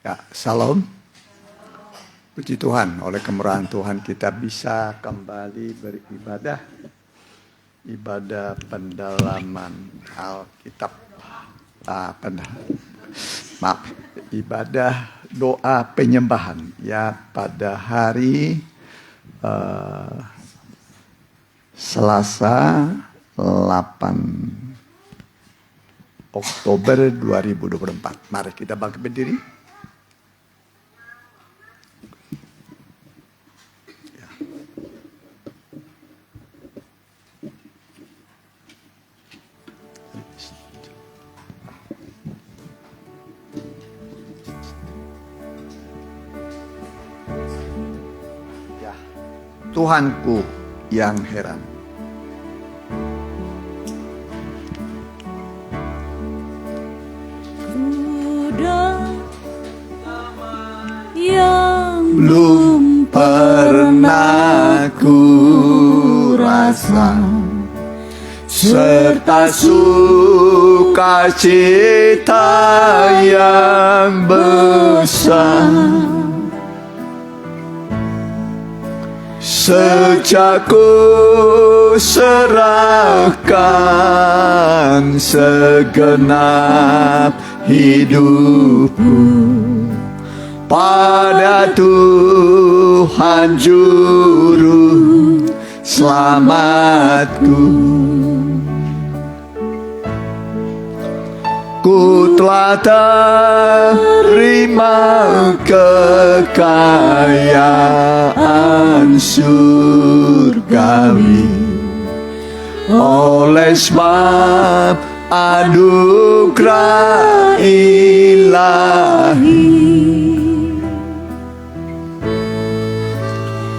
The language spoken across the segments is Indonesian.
Ya, salam. Puji Tuhan, oleh kemurahan Tuhan kita bisa kembali beribadah. Ibadah pendalaman Alkitab. ibadah doa penyembahan ya pada hari Selasa 8 Oktober 2024. Mari kita bangkit berdiri. Tuhanku yang heran. Kuda yang Belum pernah ku rasa, serta sukacita yang besar. Sejak ku serahkan segenap hidupku pada Tuhan Juru Selamatku, ku telah terima kekayaan surgawi oleh sebab anugerah ilahi.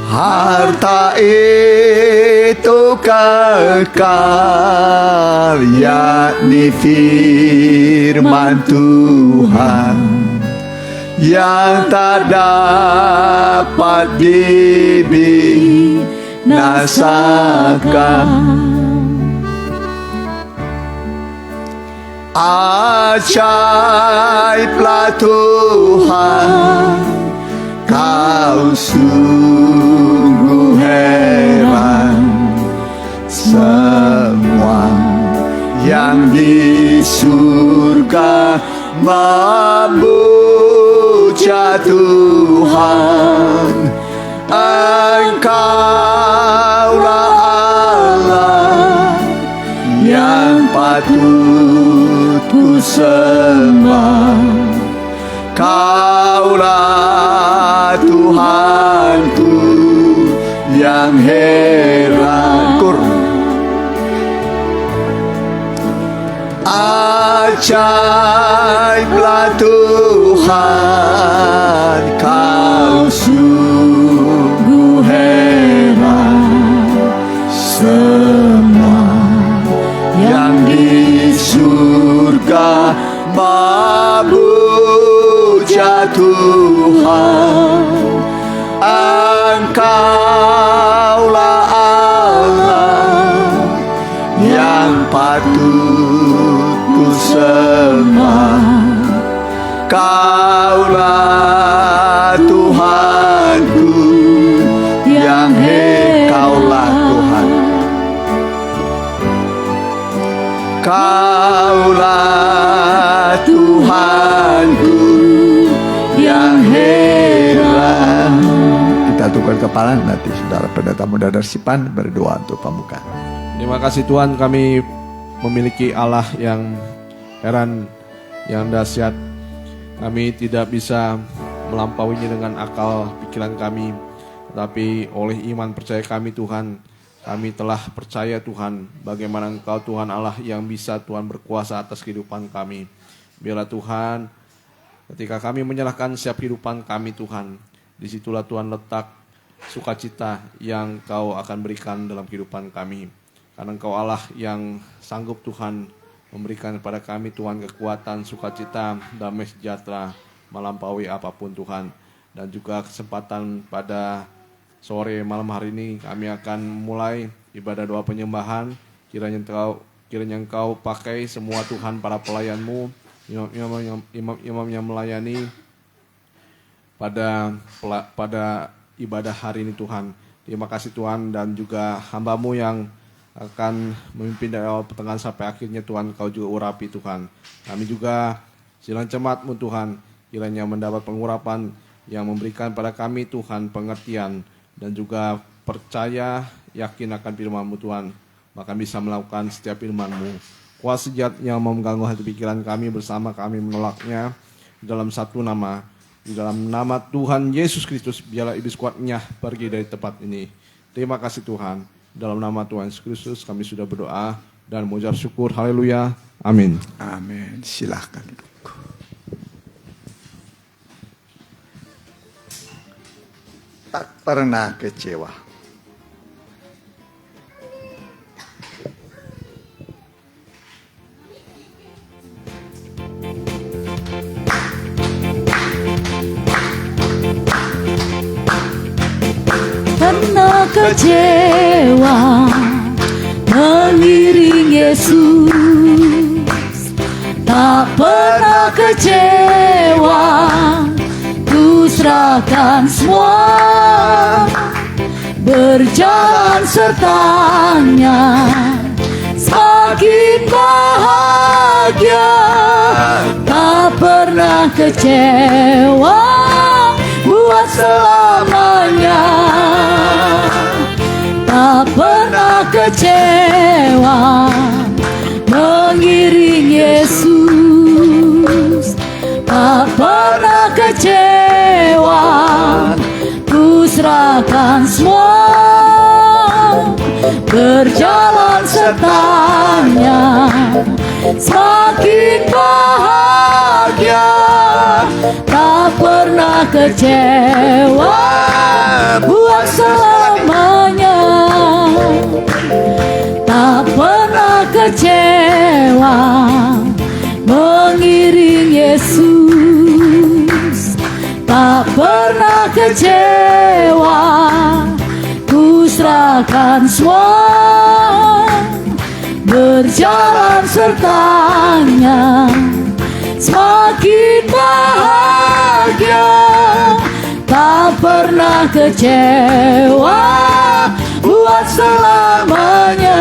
Harta itu kekal, yakni firman Tuhan yang tak dapat dibinasakan. Ajaiblah Tuhan, Kau sungguh heran. Semua yang di surga memuja Tuhan. Engkaulah Allah yang patut ku sembah. Kaulah Tuhanku yang heran. Ajaiblah Tuhan, Kau sungguh heran. Semua yang di surga memuja Tuhan. Engkaulah Allah yang patut ku sembah. Kaulah Tuhanku yang Kaulah Tuhan. Kaulah Tuhanku yang heran. Kita tukar kepala, nanti saudara pendeta muda dari Sipan berdoa untuk pembukaan. Terima kasih Tuhan, kami memiliki Allah yang heran, yang dahsyat. Kami tidak bisa melampauinya dengan akal pikiran kami, tetapi oleh iman percaya kami Tuhan, kami telah percaya Tuhan, bagaimana Engkau Tuhan Allah yang bisa Tuhan berkuasa atas kehidupan kami. Biarlah Tuhan, ketika kami menyerahkan setiap kehidupan kami Tuhan, disitulah Tuhan letak sukacita yang Kau akan berikan dalam kehidupan kami. Karena Engkau Allah yang sanggup Tuhan memberikan kepada kami Tuhan kekuatan, sukacita, damai sejahtera melampaui apapun Tuhan. Dan juga kesempatan pada sore malam hari ini kami akan mulai ibadah doa penyembahan. Kiranya Engkau pakai semua Tuhan para pelayan-Mu, imam yang melayani pada ibadah hari ini Tuhan. Terima kasih Tuhan, dan juga hamba-Mu yang akan memimpin dari awal pertengahan sampai akhirnya Tuhan, Kau juga urapi Tuhan. Kami juga silang cemat-Mu Tuhan, kiranya mendapat pengurapan yang memberikan pada kami Tuhan pengertian dan juga percaya yakin akan firman-Mu Tuhan, maka bisa melakukan setiap firman-Mu. Kuasa jahat yang mau mengganggu hati pikiran kami bersama kami menolaknya dalam satu nama. Di dalam nama Tuhan Yesus Kristus, biarlah iblis kuatnya pergi dari tempat ini. Terima kasih Tuhan. Dalam nama Tuhan Yesus Kristus kami sudah berdoa dan mengucap syukur. Haleluya. Amin. Amin. Silahkan duduk. Tak pernah kecewa. Pernah kecewa mengiring Yesus, tak pernah kecewa, ku serahkan semua, berjalan sertanya, semakin bahagia, tak pernah kecewa, buat selamanya. Tak pernah kecewa mengiring Yesus, tak pernah kecewa, ku serahkan semua, berjalan sertanya, semakin bahagia, tak pernah kecewa, buat selamanya. Tak pernah kecewa mengiring Yesus, tak pernah kecewa, ku serahkan semua, berjalan sertanya, semakin bahagia, tak pernah kecewa, buat selamanya.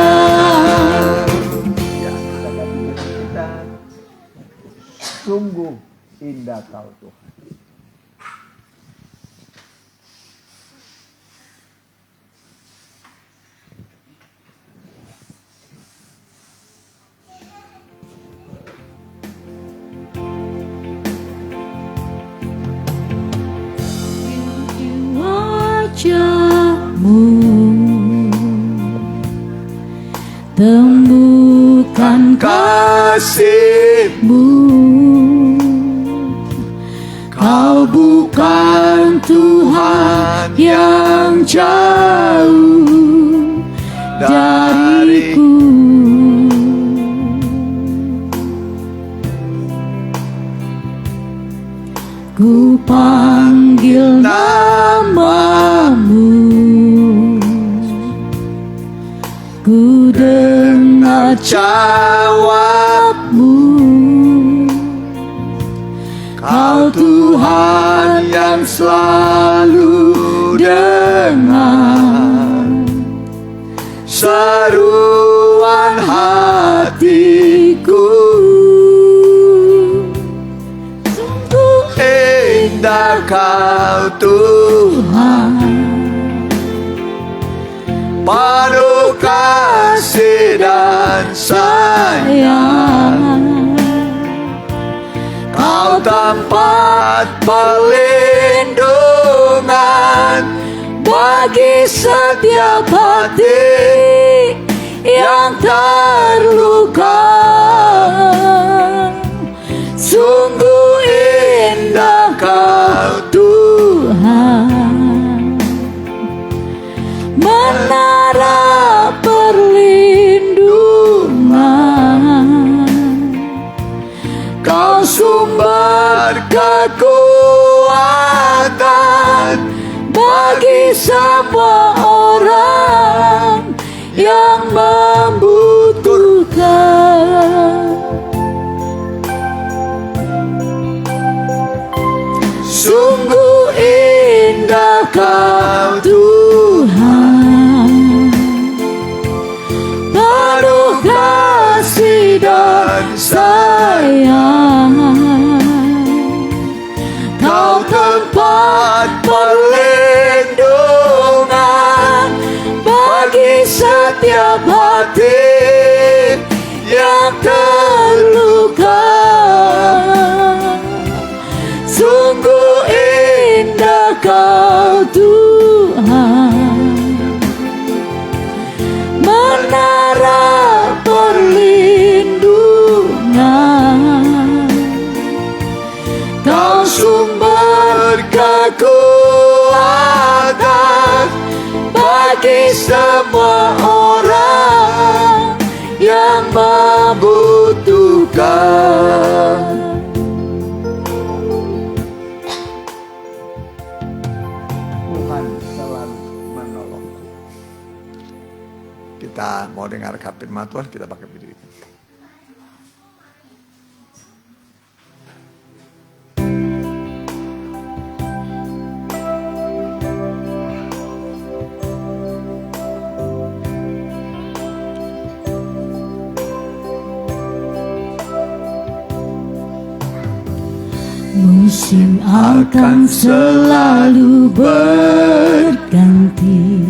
Sungguh indah Kau Tuhan. Wajah-Mu temukan kasih-Mu, Kau bukan Tuhan yang jauh dariku. Ku panggil nama-Mu, ku dengar jawab-Mu, Kau Tuhan yang selalu dengar seruan hatiku. Sungguh indah Kau Tuhan, penuh kasih dan sayang, Kau tempat perlindungan bagi setiap hati yang terluka. Sungguh indah Kau Tuhan, menara perlindungan, Kau sumber kekuatan bagi semua orang yang membutuhkan. Sungguh indah Kau Tuhan, penuh kasih dan sayang, tempat perlindungan bagi setiap hati yang terluka. Sungguh indah Kau Tuhan, menara perlindungan. Kau sumber kekuatan bagi semua orang yang membutuhkan. Tuhan selalu menolong. Kita mau dengarkan firman Tuhan, kita pakai berdiri. Musim akan selalu berganti,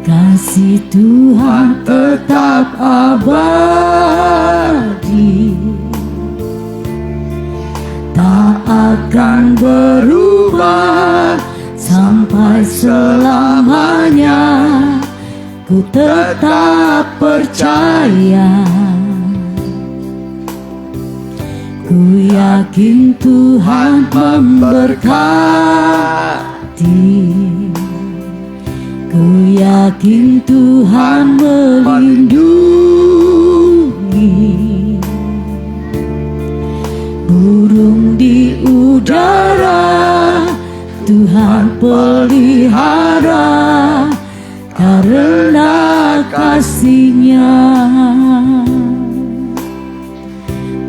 kasih Tuhan tetap abadi, tak akan berubah sampai selamanya. Ku tetap percaya, ku yakin Tuhan memberkati, ku yakin Tuhan melindungi. Burung di udara Tuhan pelihara karena kasih-Nya.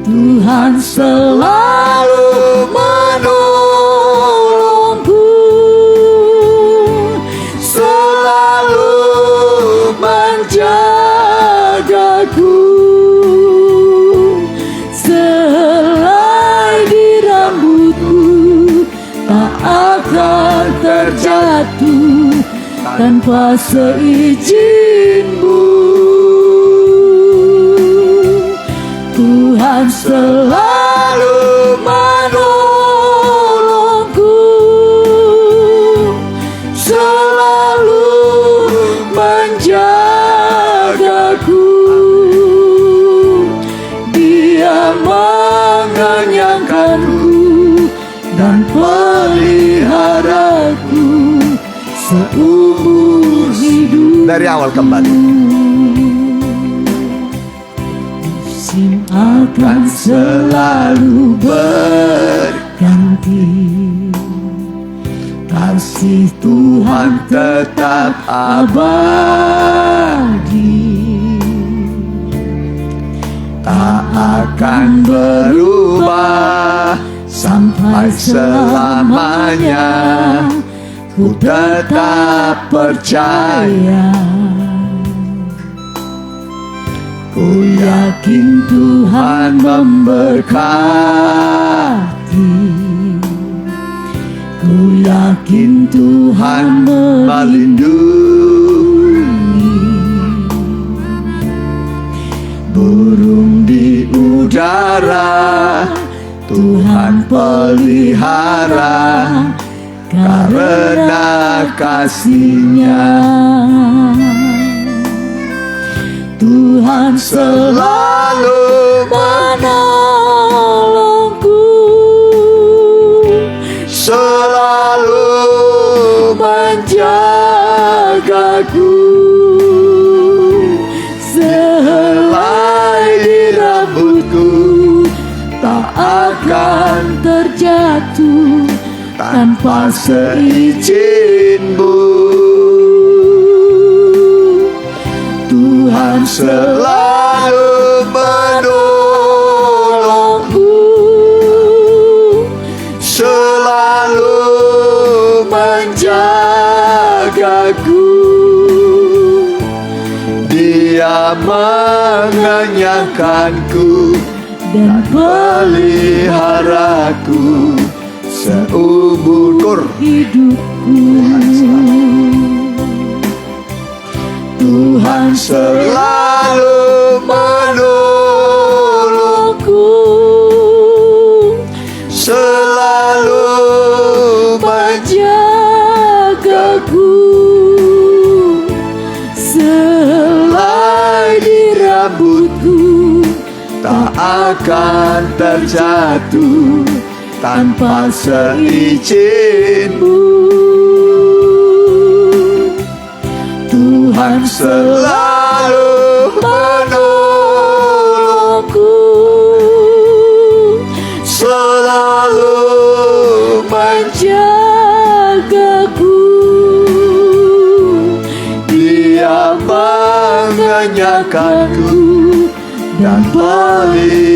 Tuhan selalu menolongku, selalu menjagaku. Selai di rambutku tak akan terjatuh tanpa seizin-Mu. Tuhan selalu menolongku, selalu menjagaku. Dia mengenyangkanku dan peliharaku seumur hidup. Dari awal kembali. Musim akan selalu berganti, kasih Tuhan tetap abadi, tak akan berubah sampai selamanya. Ku tetap percaya, ku yakin Tuhan memberkati, ku yakin Tuhan melindungi. Burung di udara Tuhan pelihara karena kasih-Nya. Tuhan selalu menolongku, selalu menjagaku. Sehelai di rambutku tak akan terjatuh tanpa seizin-Mu. Tuhan selalu menolongku, selalu menjagaku. Dia mengenyangkanku dan peliharaku seumur hidupku. Tuhan selalu menolongku, selalu Menjagaku selai di rambutku, tak akan terjatuh tanpa seizin-Mu. Tuhan selalu menolongku, selalu menjagaku. Dia mengenyangkanku dan peliharaku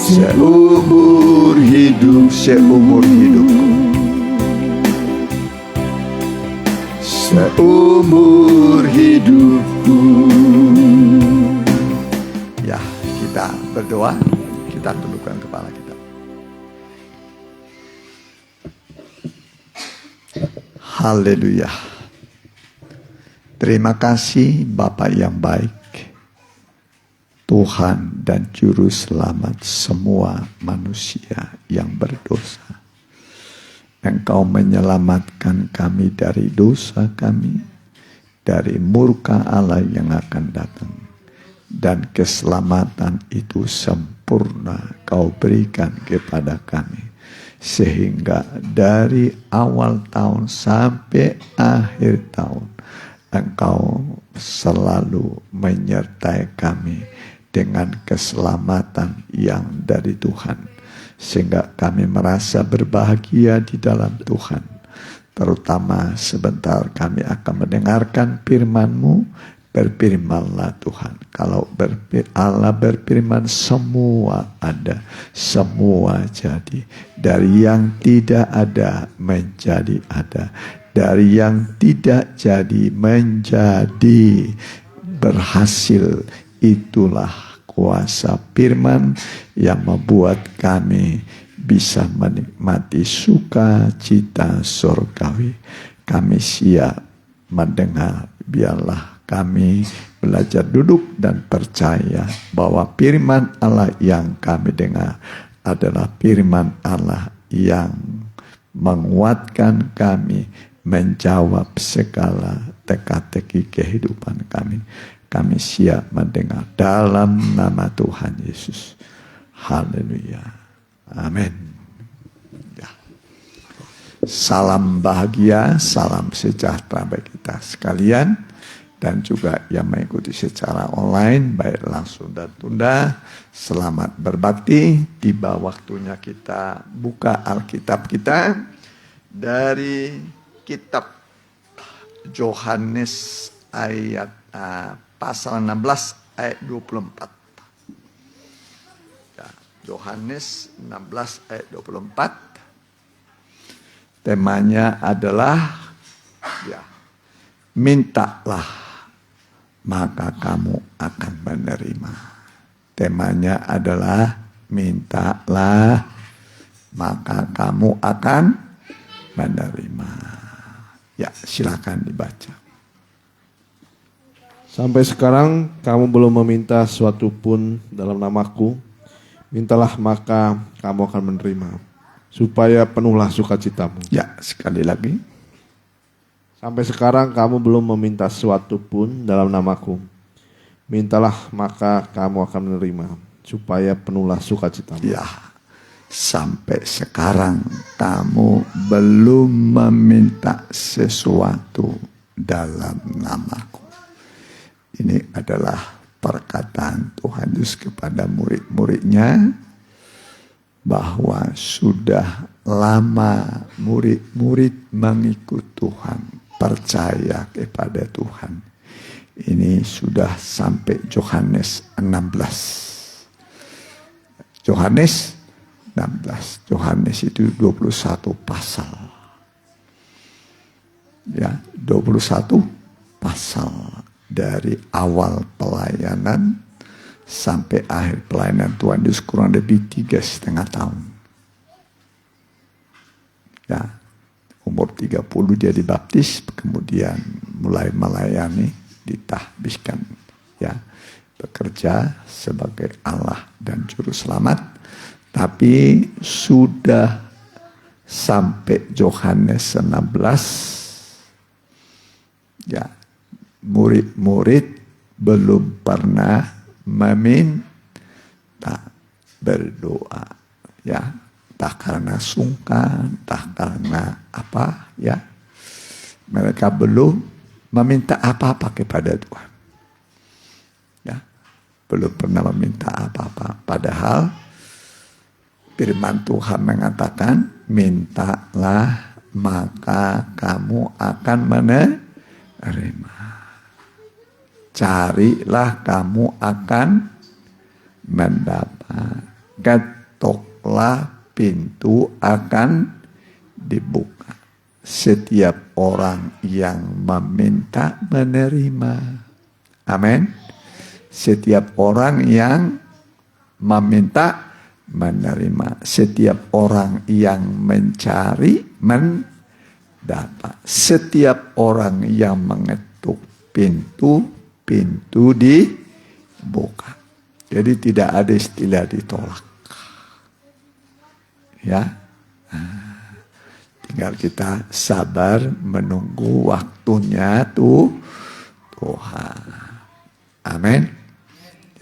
seumur hidupku, seumur hidupku. Ya, kita berdoa, kita tundukkan kepala kita. Haleluya. Terima kasih Bapa yang baik, Tuhan dan Juru Selamat semua manusia yang berdosa. Engkau menyelamatkan kami dari dosa kami, dari murka Allah yang akan datang. Dan keselamatan itu sempurna Kau berikan kepada kami. Sehingga dari awal tahun sampai akhir tahun, Engkau selalu menyertai kami dengan keselamatan yang dari Tuhan. Sehingga kami merasa berbahagia di dalam Tuhan. Terutama sebentar kami akan mendengarkan firman-Mu. Berfirmanlah Tuhan. Kalau Allah berfirman, semua ada, semua jadi. Dari yang tidak ada menjadi ada. Dari yang tidak jadi menjadi berhasil. Itulah kuasa firman yang membuat kami bisa menikmati sukacita surgawi. Kami siap mendengar. Biarlah kami belajar duduk dan percaya bahwa firman Allah yang kami dengar adalah firman Allah yang menguatkan kami menjawab segala teka-teki kehidupan kami. Kami siap mendengar dalam nama Tuhan Yesus. Haleluya. Amin. Ya. Salam bahagia, salam sejahtera bagi kita sekalian. Dan juga yang mengikuti secara online, baik langsung dan tunda. Selamat berbakti. Tiba waktunya kita buka Alkitab kita. Dari kitab Yohanes ayat pasal 16 ayat 24. Ya, Yohanes 16 ayat 24. Temanya adalah mintalah maka kamu akan menerima. Temanya adalah mintalah maka kamu akan menerima. Ya, silakan dibaca. Sampai sekarang kamu belum meminta sesuatu pun dalam namaku. Mintalah maka kamu akan menerima. Supaya penuhlah sukacitamu. Ya, sekali lagi. Sampai sekarang kamu belum meminta sesuatu pun dalam namaku. Mintalah maka kamu akan menerima. Supaya penuhlah sukacitamu. Ya, sampai sekarang kamu belum meminta sesuatu dalam namaku. Ini adalah perkataan Tuhan Yesus kepada murid-muridnya, bahwa sudah lama murid-murid mengikut Tuhan, percaya kepada Tuhan. Ini sudah sampai Yohanes 16. Yohanes 16. Yohanes itu 21 pasal. Ya, 21 pasal. Dari awal pelayanan sampai akhir pelayanan Tuhan Yesus kurang lebih 3,5 tahun. Ya, umur 30 dia dibaptis, kemudian mulai melayani, ditahbiskan, ya, bekerja sebagai Allah dan juru selamat. Tapi sudah sampai Yohanes 16, ya, murid-murid belum pernah meminta berdoa, ya, tak karena sungkan, tak karena apa, ya, mereka belum meminta apa-apa kepada Tuhan, ya, belum pernah meminta apa-apa. Padahal firman Tuhan mengatakan, mintalah maka kamu akan menerima. Carilah kamu akan mendapat. Ketoklah pintu akan dibuka. Setiap orang yang meminta menerima. Amin. Setiap orang yang meminta menerima. Setiap orang yang mencari mendapat. Setiap orang yang mengetuk pintu dibuka. Jadi tidak ada istilah ditolak. Ya. Tinggal kita sabar menunggu waktunya Tuhan. Amin.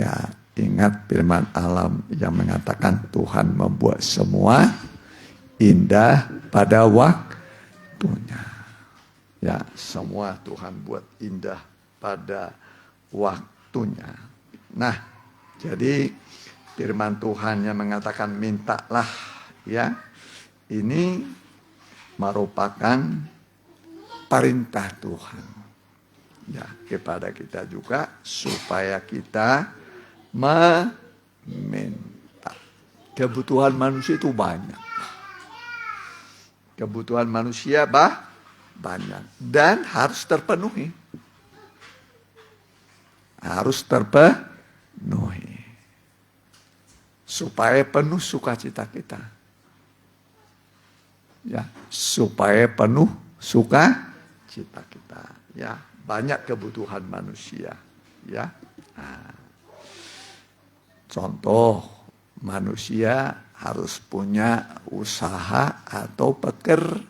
Ya, ingat firman Allah yang mengatakan Tuhan membuat semua indah pada waktunya. Ya, semua Tuhan buat indah pada waktunya. Nah, jadi firman Tuhan yang mengatakan mintalah, ya, ini merupakan perintah Tuhan, ya, kepada kita juga supaya kita meminta. Kebutuhan manusia itu banyak. Kebutuhan manusia banyak dan harus terpenuhi. Harus terpenuhi supaya penuh sukacita kita, ya, supaya penuh sukacita kita, ya. Banyak kebutuhan manusia, ya. Nah, contoh, manusia harus punya usaha atau pekerjaan.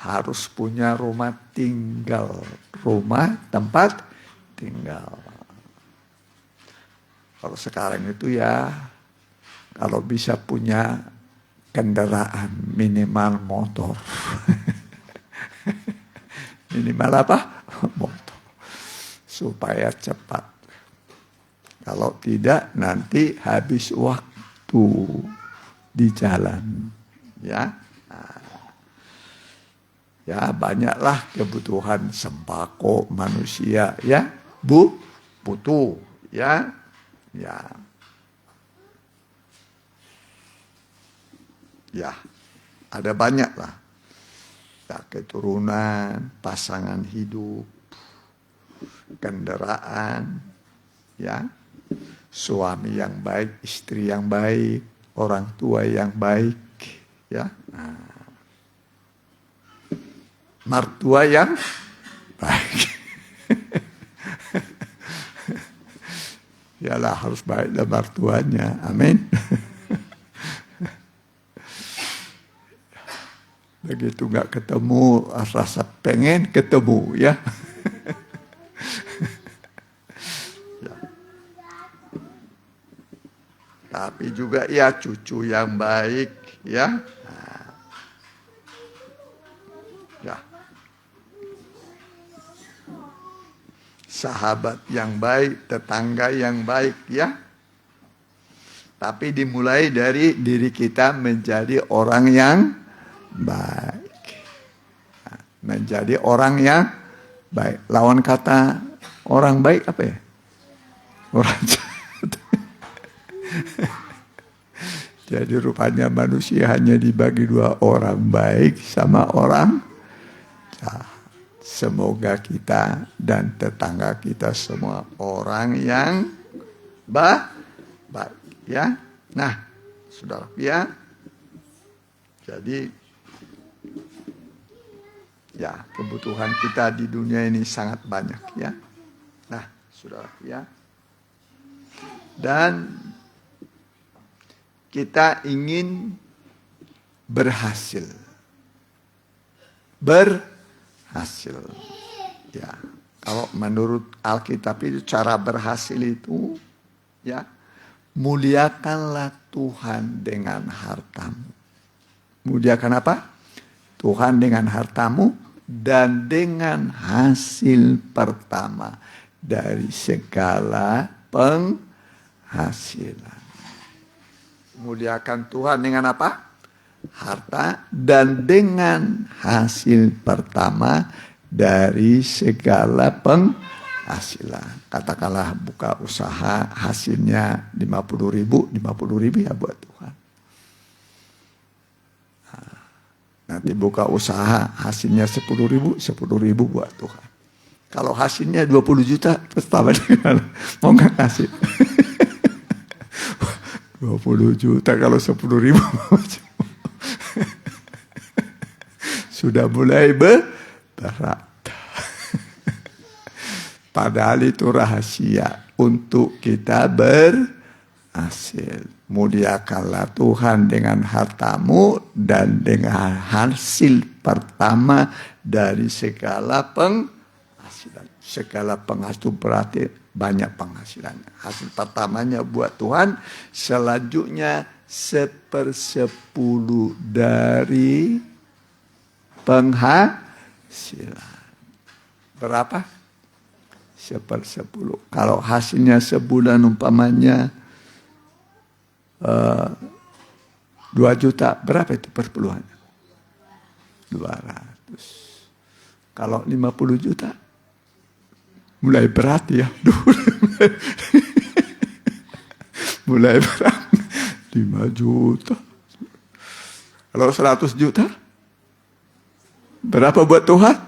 Harus punya rumah tinggal, rumah tempat tinggal. Kalau sekarang itu, ya, kalau bisa punya kendaraan minimal motor. Minimal apa? Motor. Supaya cepat. Kalau tidak nanti habis waktu di jalan, ya. Ya, banyaklah kebutuhan sembako manusia, ya, butuh, ya, ya, ya, ada banyaklah, ya, keturunan, pasangan hidup, kendaraan, ya, suami yang baik, istri yang baik, orang tua yang baik, ya. Nah, mertua yang baik. Yalah, harus baiklah mertuanya. Amin. Begitu nggak ketemu, rasa pengen ketemu, ya. Ya. Tapi juga, ya, cucu yang baik, ya. Sahabat yang baik, tetangga yang baik, ya. Tapi dimulai dari diri kita menjadi orang yang baik. Menjadi orang yang baik. Lawan kata orang baik apa ya? Orang jahat. Jadi rupanya manusia hanya dibagi dua, orang baik sama orang jahat. Semoga kita dan tetangga kita semua orang yang baik, ya. Nah, saudara ya. Jadi ya, kebutuhan kita di dunia ini sangat banyak ya. Nah, saudara ya. Dan kita ingin berhasil. Berhasil. Ya. Kalau menurut Alkitab itu cara berhasil itu ya, muliakanlah Tuhan dengan hartamu. Muliakan apa? Tuhan dengan hartamu dan dengan hasil pertama dari segala penghasilan. Muliakan Tuhan dengan apa? Harta dan dengan hasil pertama dari segala penghasilan. Katakanlah buka usaha hasilnya 50.000 ya buat Tuhan. Nanti buka usaha hasilnya 10.000 buat Tuhan. Kalau hasilnya 20 juta, terus bagaimana? Mau nggak kasih? 20 juta kalau 10.000 sudah mulai berat. Padahal itu rahasia untuk kita berhasil. Muliakanlah Tuhan dengan hartamu dan dengan hasil pertama dari segala penghasilan. Segala penghasilan berarti banyak penghasilan. Hasil pertamanya buat Tuhan, selanjutnya 1/10 dari penghasilan. Berapa? 1/10. Kalau hasilnya sebulan umpamanya 2 juta, berapa itu perpuluhannya? 200. Kalau 50 juta, mulai berat ya. Mulai berat. 5 juta. Kalau 100 juta, berapa buat Tuhan?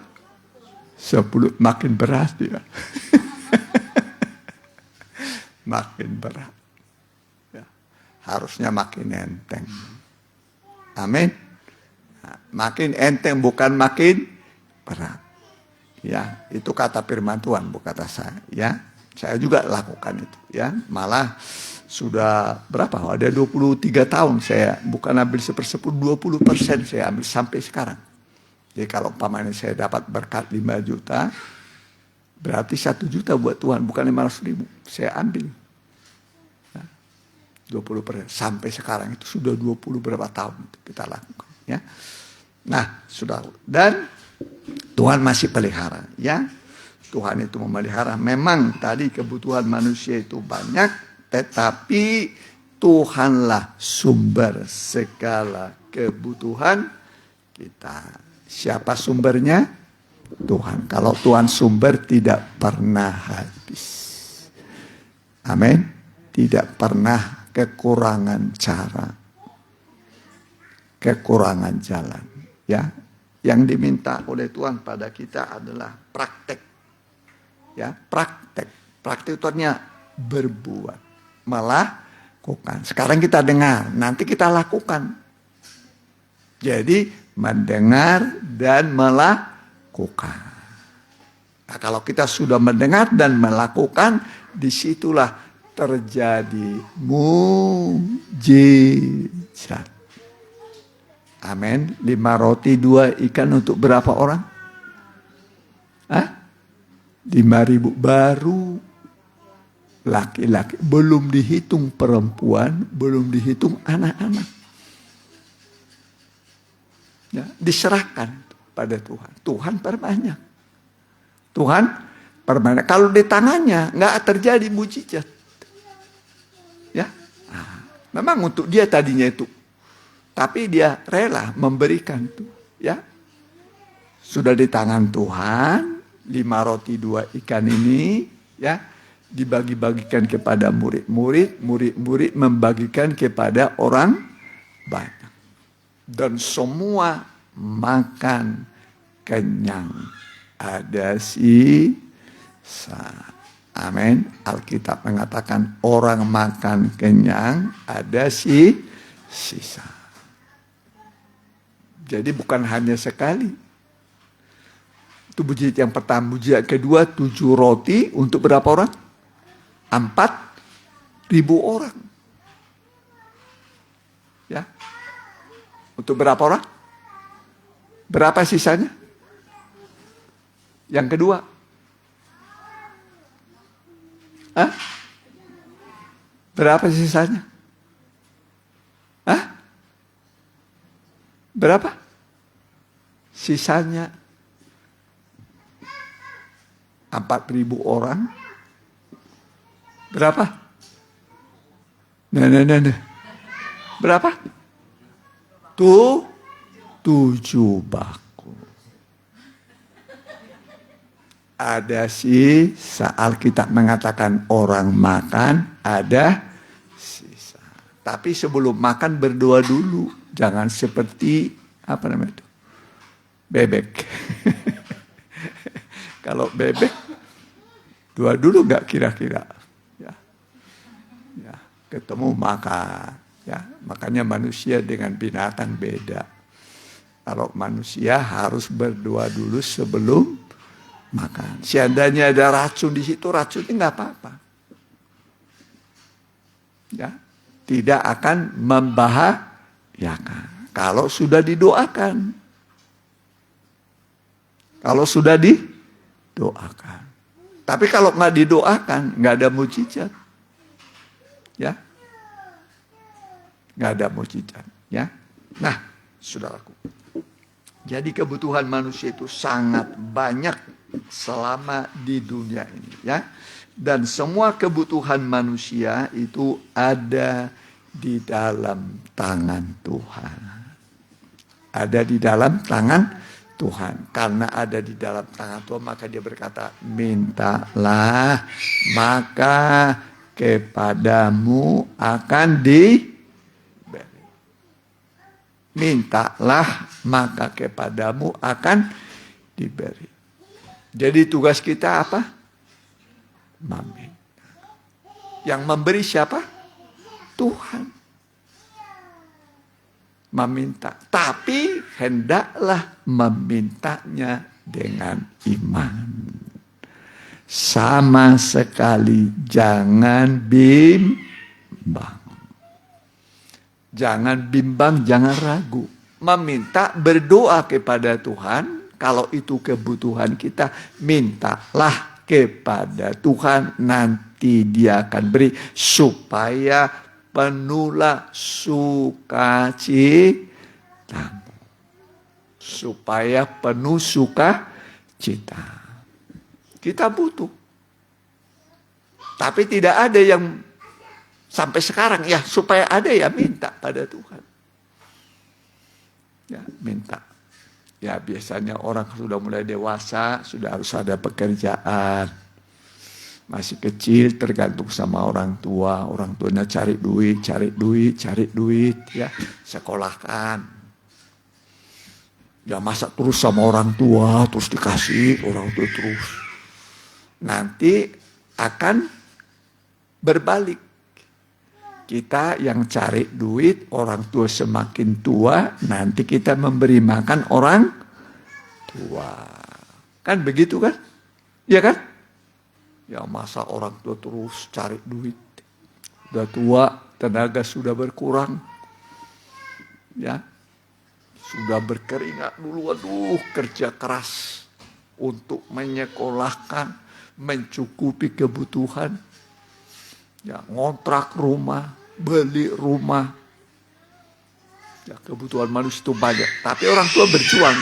10, makin berat ya. Makin berat. Harusnya makin enteng. Amin. Makin enteng bukan makin berat. Ya, itu kata firman Tuhan, bukan kata saya. Ya, saya juga lakukan itu. Ya, malah sudah berapa? Ada 23 tahun saya bukan ambil 1/10, 20% saya ambil sampai sekarang. Jadi kalau umpamanya saya dapat berkat 5 juta, berarti 1 juta buat Tuhan, bukan 500.000. Saya ambil. 20% sampai sekarang itu sudah 20 berapa tahun itu kita lakukan ya. Nah, sudah, dan Tuhan masih pelihara ya. Tuhan itu memelihara. Memang tadi kebutuhan manusia itu banyak, tetapi Tuhanlah sumber segala kebutuhan kita. Siapa sumbernya? Tuhan. Kalau Tuhan sumber tidak pernah habis. Amin. Tidak pernah kekurangan cara, kekurangan jalan. Ya, yang diminta oleh Tuhan pada kita adalah praktek. Ya, praktek. Praktek itu artinya berbuat, melakukan. Sekarang kita dengar, nanti kita lakukan. Jadi mendengar dan melakukan. Nah, kalau kita sudah mendengar dan melakukan, disitulah terjadi mujizat. Amin. 5 roti 2 ikan untuk berapa orang? 5.000 baru laki-laki. Belum dihitung perempuan, belum dihitung anak-anak. Ya, diserahkan pada Tuhan. Tuhan perbanyak. Tuhan perbanyak. Kalau di tangannya nggak terjadi mujizat. Ya, memang untuk dia tadinya itu, tapi dia rela memberikan itu. Ya, sudah di tangan Tuhan, 5 roti 2 ikan ini, ya, dibagi-bagikan kepada murid-murid, murid-murid membagikan kepada orang banyak, dan semua makan kenyang, ada sisa. Amin. Alkitab mengatakan orang makan kenyang, ada sisa. Jadi bukan hanya sekali. Itu mujizat yang pertama. Mujizat kedua, 7 roti untuk berapa orang? 4.000 orang. Ya. Untuk berapa orang? Berapa sisanya? Yang kedua. Hah? Berapa sisanya? Hah? Berapa? Sisanya 4.000 orang. Berapa? Nah. Berapa? 7 baku. Ada sih saat kita mengatakan orang makan, ada sisa. Tapi sebelum makan berdoa dulu. Jangan seperti, apa namanya itu? Bebek. Kalau bebek, doa dulu nggak kira-kira? Ya, ketemu makan. Ya, makanya manusia dengan binatang beda. Kalau manusia harus berdoa dulu sebelum makan. Seandainya ada racun di situ, racunnya nggak apa-apa. Ya, tidak akan membahayakan. Kalau sudah didoakan. Kalau sudah didoakan. Tapi kalau nggak didoakan, nggak ada mujizat. Ya, nggak ada mujizat. Ya, nah, saudaraku. Jadi kebutuhan manusia itu sangat banyak selama di dunia ini, ya. Dan semua kebutuhan manusia itu ada di dalam tangan Tuhan. Ada di dalam tangan Tuhan. Karena ada di dalam tangan Tuhan, maka dia berkata, mintalah, maka kepadamu akan diberi. Mintalah, maka kepadamu akan diberi. Jadi tugas kita apa? Meminta. Yang memberi siapa? Tuhan. Meminta. Tapi hendaklah memintanya dengan iman. Sama sekali jangan bimbang. Jangan bimbang, jangan ragu. Meminta, berdoa kepada Tuhan. Kalau itu kebutuhan kita, mintalah kepada Tuhan. Nanti Dia akan beri supaya penuhlah sukacitamu. Supaya penuh sukacita. Kita butuh. Tapi tidak ada yang sampai sekarang, ya supaya ada ya minta pada Tuhan. Ya minta. Ya biasanya orang sudah mulai dewasa, sudah harus ada pekerjaan. Masih kecil tergantung sama orang tua. Orang tuanya cari duit, ya sekolahkan. Ya masa terus sama orang tua, terus dikasih orang tua terus. Nanti akan berbalik. Kita yang cari duit, orang tua semakin tua, nanti kita memberi makan orang tua. Kan begitu kan? Iya kan? Ya masa orang tua terus cari duit. Sudah tua, tenaga sudah berkurang. Ya. Sudah berkeringat dulu, aduh kerja keras untuk menyekolahkan, mencukupi kebutuhan. Ya, ngontrak rumah, beli rumah. Ya, kebutuhan manusia itu banyak. Tapi orang tua berjuang.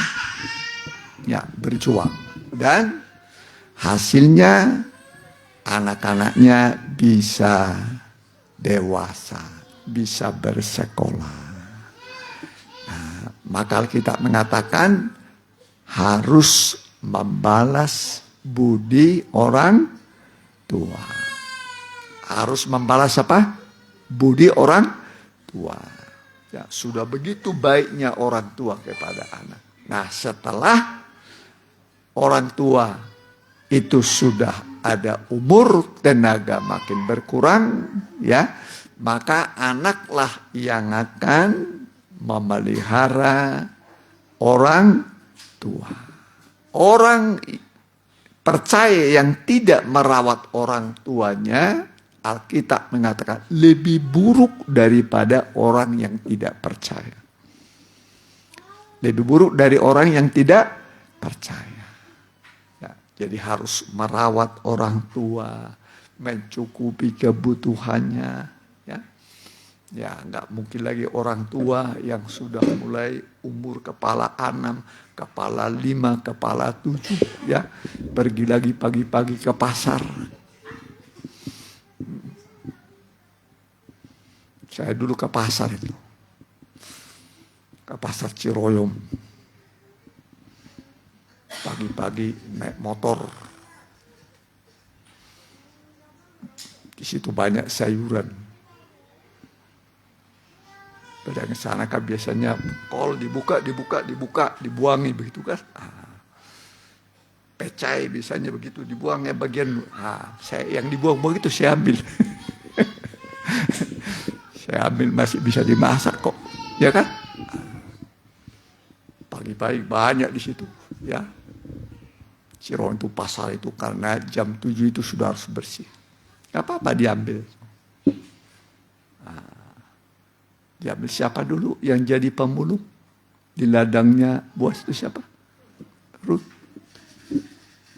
Ya, berjuang. Dan hasilnya anak-anaknya bisa dewasa, bisa bersekolah. Nah, maka kita mengatakan harus membalas budi orang tua. Harus membalas apa? Budi orang tua. Ya, sudah begitu baiknya orang tua kepada anak. Nah, setelah orang tua itu sudah ada umur, tenaga makin berkurang, ya, maka anaklah yang akan memelihara orang tua. Orang percaya yang tidak merawat orang tuanya, Alkitab mengatakan lebih buruk daripada orang yang tidak percaya. Lebih buruk dari orang yang tidak percaya. Ya, jadi harus merawat orang tua, mencukupi kebutuhannya. Ya, nggak mungkin lagi orang tua yang sudah mulai umur kepala 6, kepala 5, kepala 7, ya, pergi lagi pagi-pagi ke pasar. Saya dulu ke pasar itu, ke pasar Ciroyom, pagi-pagi naik motor, di situ banyak sayuran. Pada ke sana kan biasanya kol dibuka, dibuangi begitu kan. Pecai biasanya begitu, dibuangnya bagian. Saya yang dibuang begitu saya ambil. Saya ambil, masih bisa dimasak kok, ya kan? Pagi-pagi banyak di situ, ya. Ciroyom itu pasar itu karena jam 7 itu sudah harus bersih. Gak apa-apa diambil. Diambil siapa dulu yang jadi pemulung di ladangnya Boas itu siapa? Rut.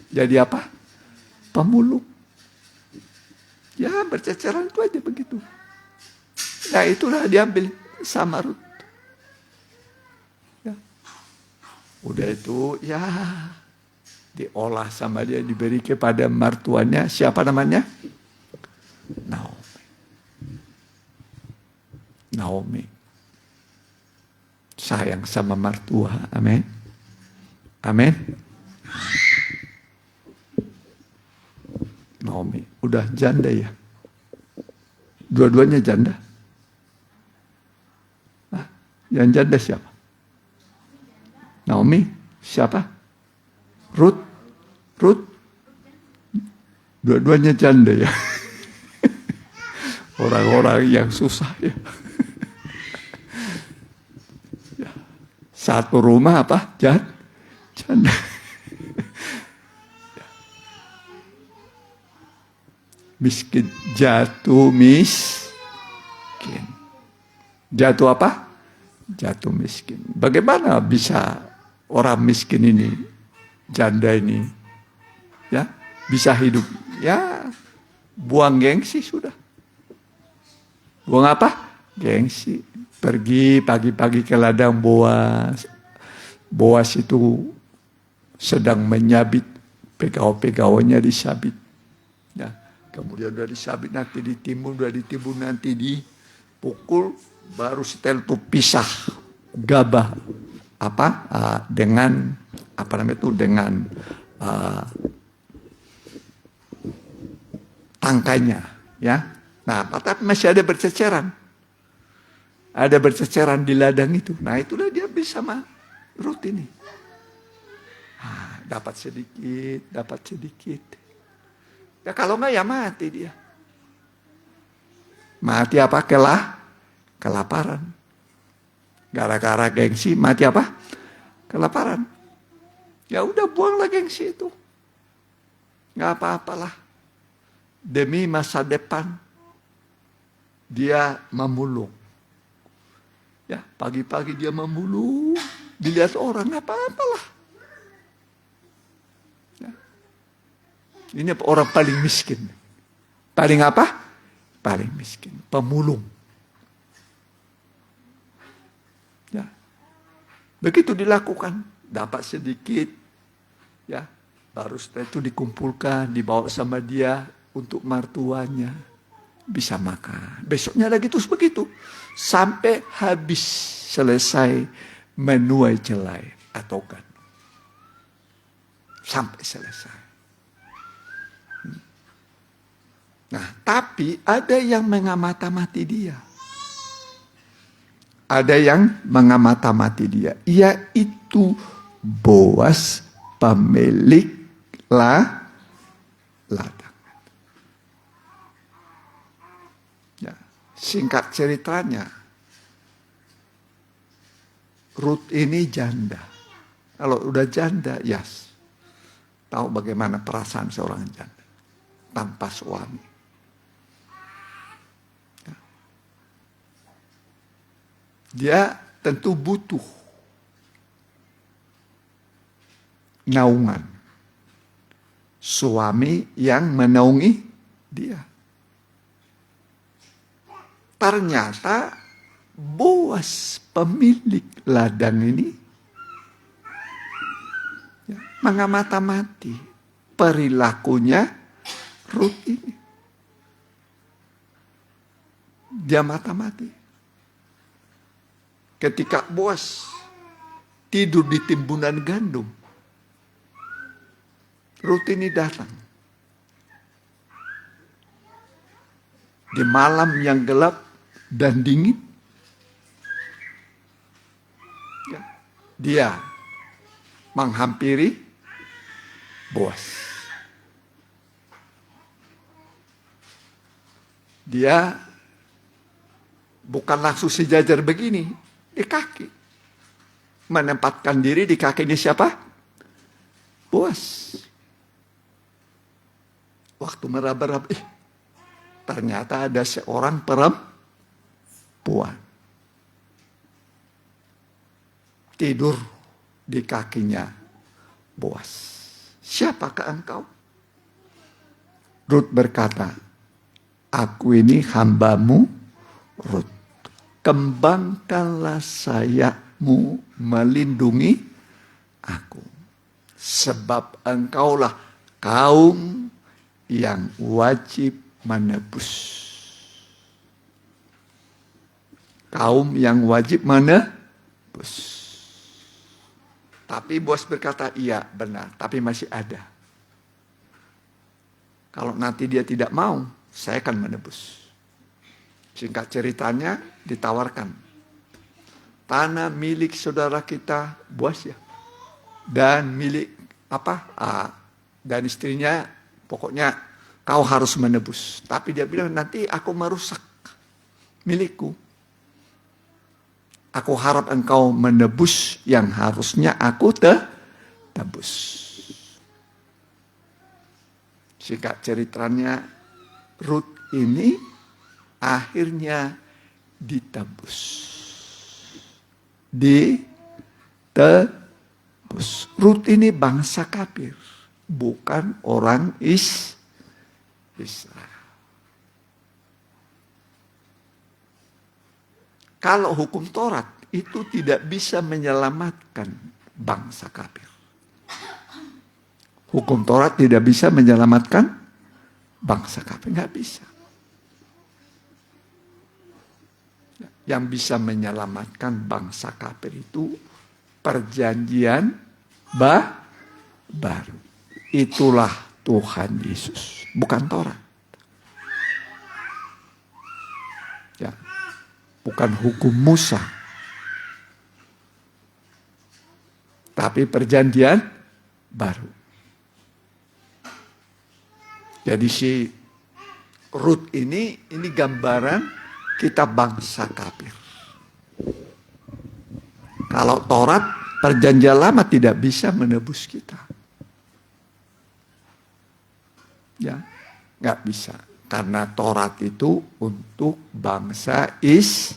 Jadi apa? Pemulung. Ya berceceran itu aja begitu. Nah itulah diambil sama Rut. Ya. Udah itu ya diolah sama dia, diberi kepada mertuanya. Siapa namanya? Naomi. Sayang sama mertua. Amin. Amin. Naomi udah janda ya. Dua-duanya janda. Yang janda siapa? Naomi. Siapa? Ruth. Dua-duanya janda ya. Orang-orang yang susah ya. Satu rumah apa? Janda. Miskin. Jatuh miskin. Jatuh apa? Jatuh miskin. Bagaimana bisa orang miskin ini, janda ini, ya bisa hidup? Ya buang gengsi sudah. Buang apa? Gengsi. Pergi pagi-pagi ke ladang Boas. Boas itu sedang menyabit pegawai-pegawainya disabit. Ya, kemudian udah disabit nanti ditimbun, nanti dipukul, baru setelah itu pisah gabah dengan dengan tangkainya, ya. Nah, tapi masih ada berceceran. Ada berceceran di ladang itu. Nah itulah dia bisa sama Rut ini. Dapat sedikit. Ya kalau enggak ya mati dia. Mati apa? Kelaparan. Gara-gara gengsi mati apa? Kelaparan. Ya udah buanglah gengsi itu. Nggak apa-apalah. Demi masa depan dia memulung. Ya, pagi-pagi dia memulung, dilihat orang, apa-apalah. Ya. Ini orang paling miskin. Paling apa? Paling miskin, pemulung. Ya. Begitu dilakukan, dapat sedikit, ya, baru setelah itu dikumpulkan, dibawa sama dia untuk mertuanya. Bisa makan. Besoknya lagi terus begitu. Sampai habis selesai menuai jelai atau kan. Sampai selesai. Nah, tapi ada yang mengamati dia. Ada yang mengamati dia. Yaitu Boas, pemilik ladang. Singkat ceritanya, Ruth ini janda. Kalau udah janda, yes, tahu bagaimana perasaan seorang janda tanpa suami. Dia tentu butuh naungan suami yang menaungi dia. Ternyata Boas pemilik ladang ini mengamati perilakunya Ruth ini. Dia mata-mati. Ketika Boas tidur di timbunan gandum, Ruth ini datang. Di malam yang gelap dan dingin, dia menghampiri Boas. Dia bukan langsung sejajar begini, di kaki. Menempatkan diri di kakinya siapa? Boas. Waktu meraba-raba, ternyata ada seorang perempuan tidur di kakinya Boas. Siapakah engkau? Ruth berkata, aku ini hambamu Ruth. Kembangkanlah sayapmu melindungi aku. Sebab engkaulah kaum yang wajib menebus. Kaum yang wajib menebus. Tapi Boas berkata, iya benar, tapi masih ada. Kalau nanti dia tidak mau, saya akan menebus. Singkat ceritanya ditawarkan. Tanah milik saudara kita Boas ya. Dan milik dan istrinya, pokoknya kau harus menebus. Tapi dia bilang, nanti aku merusak milikku. Aku harap engkau menebus yang harusnya aku tebus. Singkat ceritanya, Ruth ini akhirnya ditebus. Ditebus. Ruth ini bangsa kafir, bukan orang Israel. Kalau hukum Taurat itu tidak bisa menyelamatkan bangsa kafir. Hukum Taurat tidak bisa menyelamatkan bangsa kafir, nggak bisa. Yang bisa menyelamatkan bangsa kafir itu perjanjian baru. Itulah Tuhan Yesus, bukan Taurat. Ya, bukan hukum Musa. Tapi perjanjian baru. Jadi si Ruth ini gambaran kita bangsa kafir. Kalau Taurat, perjanjian lama tidak bisa menebus kita. Ya, nggak bisa. Karena Taurat itu untuk bangsa Israel.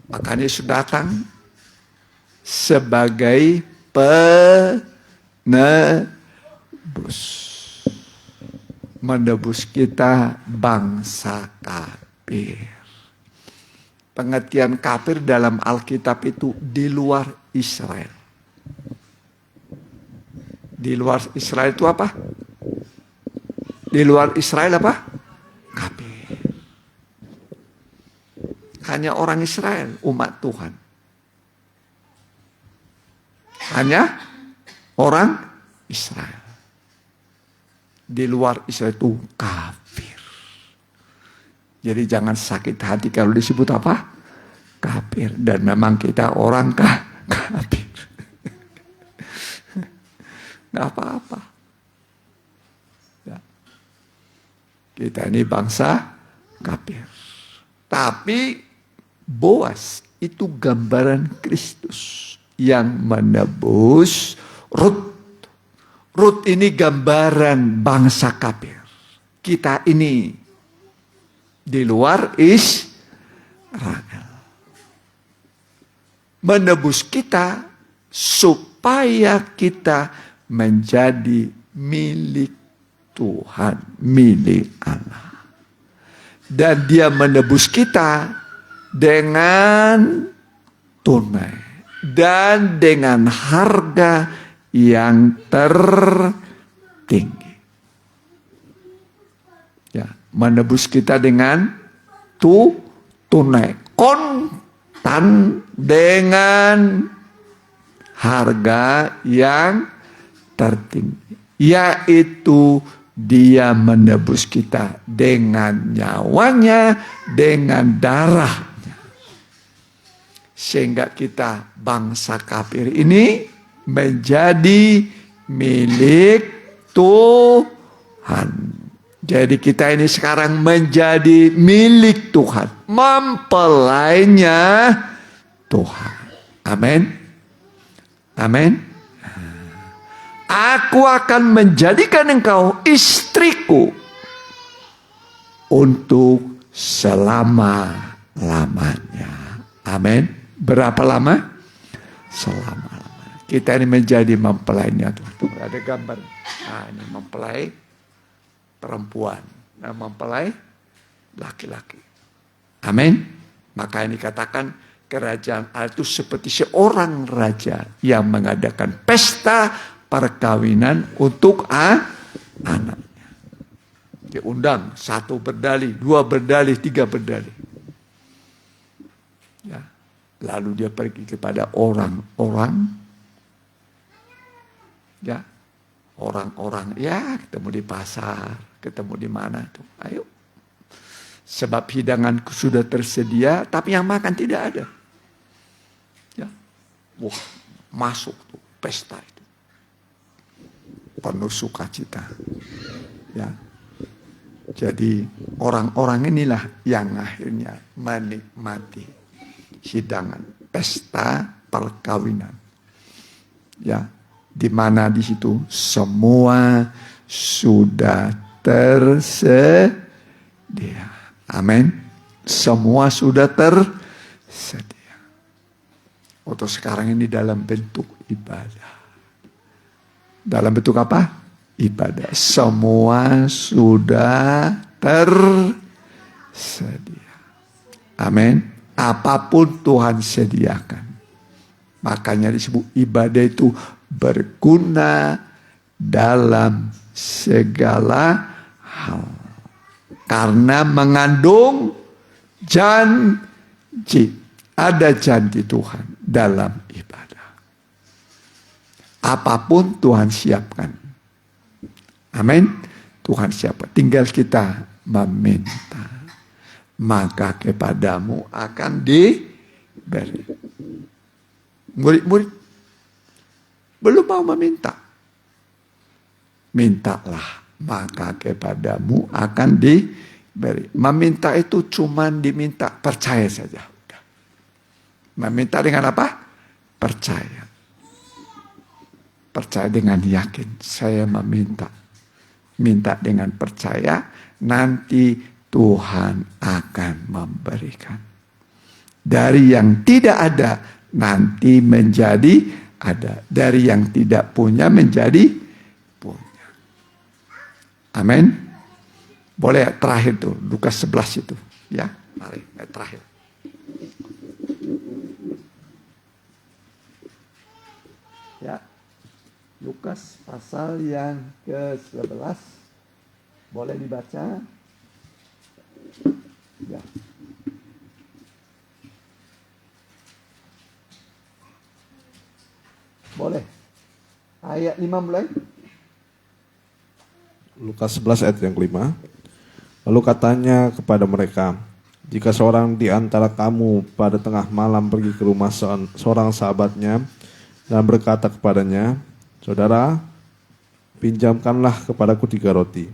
Makanya Yesus datang sebagai penebus. Menebus kita bangsa kafir. Pengertian kafir dalam Alkitab itu di luar Israel. Di luar Israel itu apa? Di luar Israel apa? Kafir. Hanya orang Israel, umat Tuhan. Hanya orang Israel. Di luar Israel itu kafir. Jadi jangan sakit hati kalau disebut apa? Kafir. Dan memang kita orang kafir. Gak apa-apa. Ya. Kita ini bangsa kafir. Tapi Boas itu gambaran Kristus yang menebus Rut. Rut ini gambaran bangsa kafir. Kita ini di luar Israel. Menebus kita supaya kita menjadi milik Tuhan, milik Allah. Dan dia menebus kita dengan tunai dan dengan harga yang tertinggi. Ya, menebus kita dengan tunai, kontan, dengan harga yang tertinggi, yaitu dia menebus kita dengan nyawanya, dengan darahnya. Sehingga kita bangsa kafir ini menjadi milik Tuhan. Jadi kita ini sekarang menjadi milik Tuhan. Mempelainya Tuhan. Amin. Amin. Aku akan menjadikan engkau istriku untuk selama-lamanya. Amin. Berapa lama? Selama-lamanya. Kita ini menjadi mempelainya Tuhan. Ada gambar. Nah, ini mempelai perempuan. Nah, mempelai laki-laki. Amin. Maka ini katakan kerajaan Allah itu seperti seorang raja yang mengadakan pesta perkawinan untuk anaknya. Dia undang 1 berdalih, 2 berdalih, 3 berdalih. Ya. Lalu dia pergi kepada orang-orang, ya, orang-orang, ya, ketemu di pasar, ketemu di mana tuh, ayo. Sebab hidangan sudah tersedia, tapi yang makan tidak ada. Ya, wah, masuk tuh pesta itu, penuh sukacita. Ya, jadi orang-orang inilah yang akhirnya menikmati hidangan pesta perkawinan. Ya, di mana di situ semua sudah tersedia. Amin. Semua sudah tersedia. Untuk sekarang ini dalam bentuk ibadah. Dalam bentuk apa? Ibadah. Semua sudah tersedia. Amin. Apapun Tuhan sediakan. Makanya disebut ibadah itu berguna dalam segala hal. Karena mengandung janji. Ada janji Tuhan dalam ibadah. Apapun Tuhan siapkan. Amin. Tuhan siapkan. Tinggal kita meminta. Maka kepadamu akan diberi. Murid-murid belum mau meminta. Mintalah, maka kepadamu akan diberi. Meminta itu cuma diminta, percaya saja. Udah. Meminta dengan apa? Percaya. Percaya dengan yakin. Saya meminta. Minta dengan percaya, nanti Tuhan akan memberikan. Dari yang tidak ada, nanti menjadi ada. Dari yang tidak punya, menjadi punya. Amin. Boleh terakhir tuh, Lukas 11 itu. Ya, mari, terakhir. Ya, Lukas pasal yang ke-11. Boleh dibaca? Ya. Boleh. Ayat 5 mulai. Lukas 11 ayat yang ke-5. Lalu katanya kepada mereka, jika seorang di antara kamu pada tengah malam pergi ke rumah seorang sahabatnya dan berkata kepadanya, saudara, pinjamkanlah kepadaku 3 roti.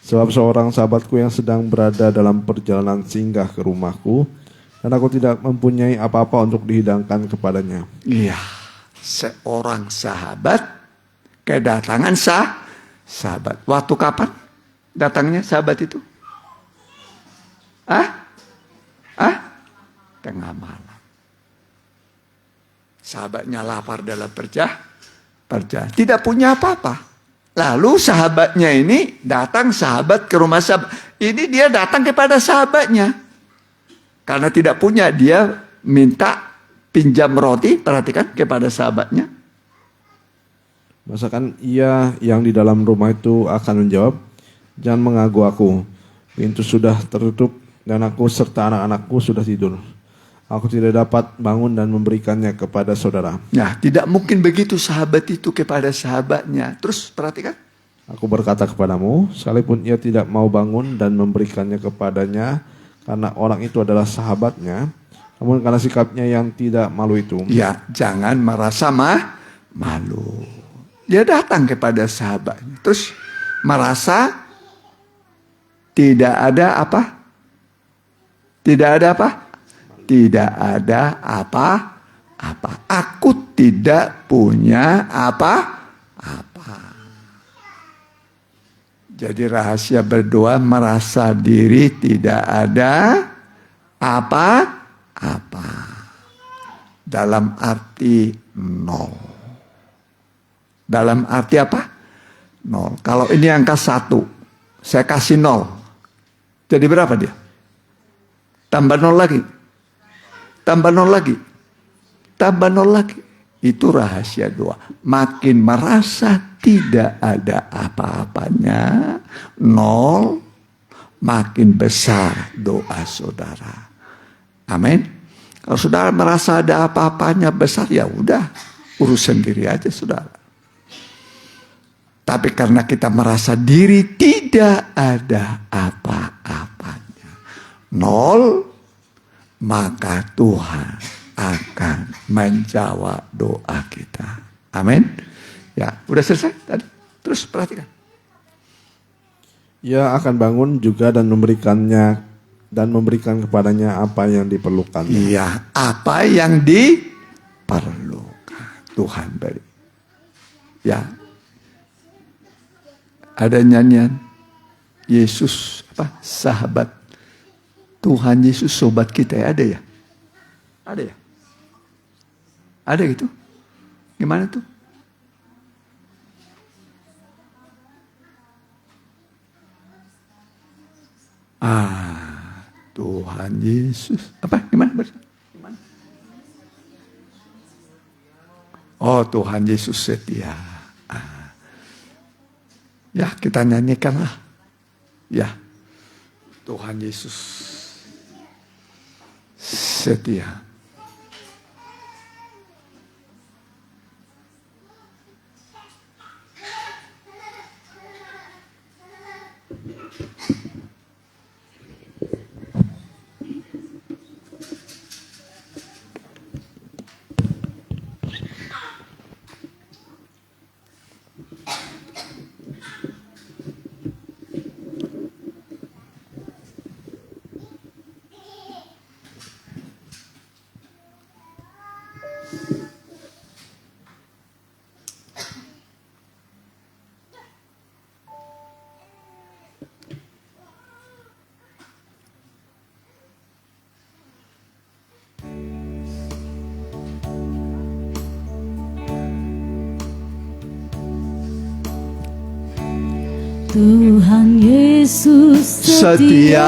Sebab seorang sahabatku yang sedang berada dalam perjalanan singgah ke rumahku, dan aku tidak mempunyai apa-apa untuk dihidangkan kepadanya. Iya, seorang sahabat kedatangan sahabat. Waktu kapan datangnya sahabat itu? Tengah malam. Sahabatnya lapar dalam perjalanan. Tidak punya apa-apa. Lalu sahabatnya ini datang sahabat ke rumah sahabat. Ini dia datang kepada sahabatnya. Karena tidak punya, dia minta pinjam roti, perhatikan, kepada sahabatnya. Masakan ia yang di dalam rumah itu akan menjawab, jangan mengaku aku, pintu sudah tertutup dan aku serta anak-anakku sudah tidur. Aku tidak dapat bangun dan memberikannya kepada saudara. Nah, tidak mungkin begitu sahabat itu kepada sahabatnya. Terus perhatikan. Aku berkata kepadamu, sekalipun ia tidak mau bangun dan memberikannya kepadanya, karena orang itu adalah sahabatnya, namun karena sikapnya yang tidak malu itu. Ya, jangan merasa malu. Dia datang kepada sahabatnya. Terus merasa tidak ada apa? Tidak ada apa? Tidak ada apa-apa. Aku tidak punya apa-apa. Jadi rahasia berdoa merasa diri tidak ada apa-apa. Dalam arti nol. Dalam arti apa? Nol. Kalau ini angka 1, saya kasih 0. Jadi berapa dia? Tambah 0 lagi. Tambah 0 lagi. Tambah 0 lagi. Itu rahasia doa. Makin merasa tidak ada apa-apanya, 0, makin besar doa saudara. Amin. Kalau saudara merasa ada apa-apanya besar, ya udah, urus sendiri aja saudara. Tapi karena kita merasa diri tidak ada apa-apanya, 0, maka Tuhan akan menjawab doa kita. Amin. Ya, udah selesai tadi. Terus perhatikan. Ia akan bangun juga dan memberikan kepadanya apa yang diperlukan. Iya, apa yang diperlukan Tuhan beri. Ya. Ada nyanyian Yesus sahabat Tuhan Yesus sobat kita ya, ada ya? Ada ya? Ada gitu? Gimana tuh? Tuhan Yesus. Apa? Gimana? Oh, Tuhan Yesus setia. Ya, kita nyanyikanlah. Ya, Tuhan Yesus setia. Tuhan Yesus setia.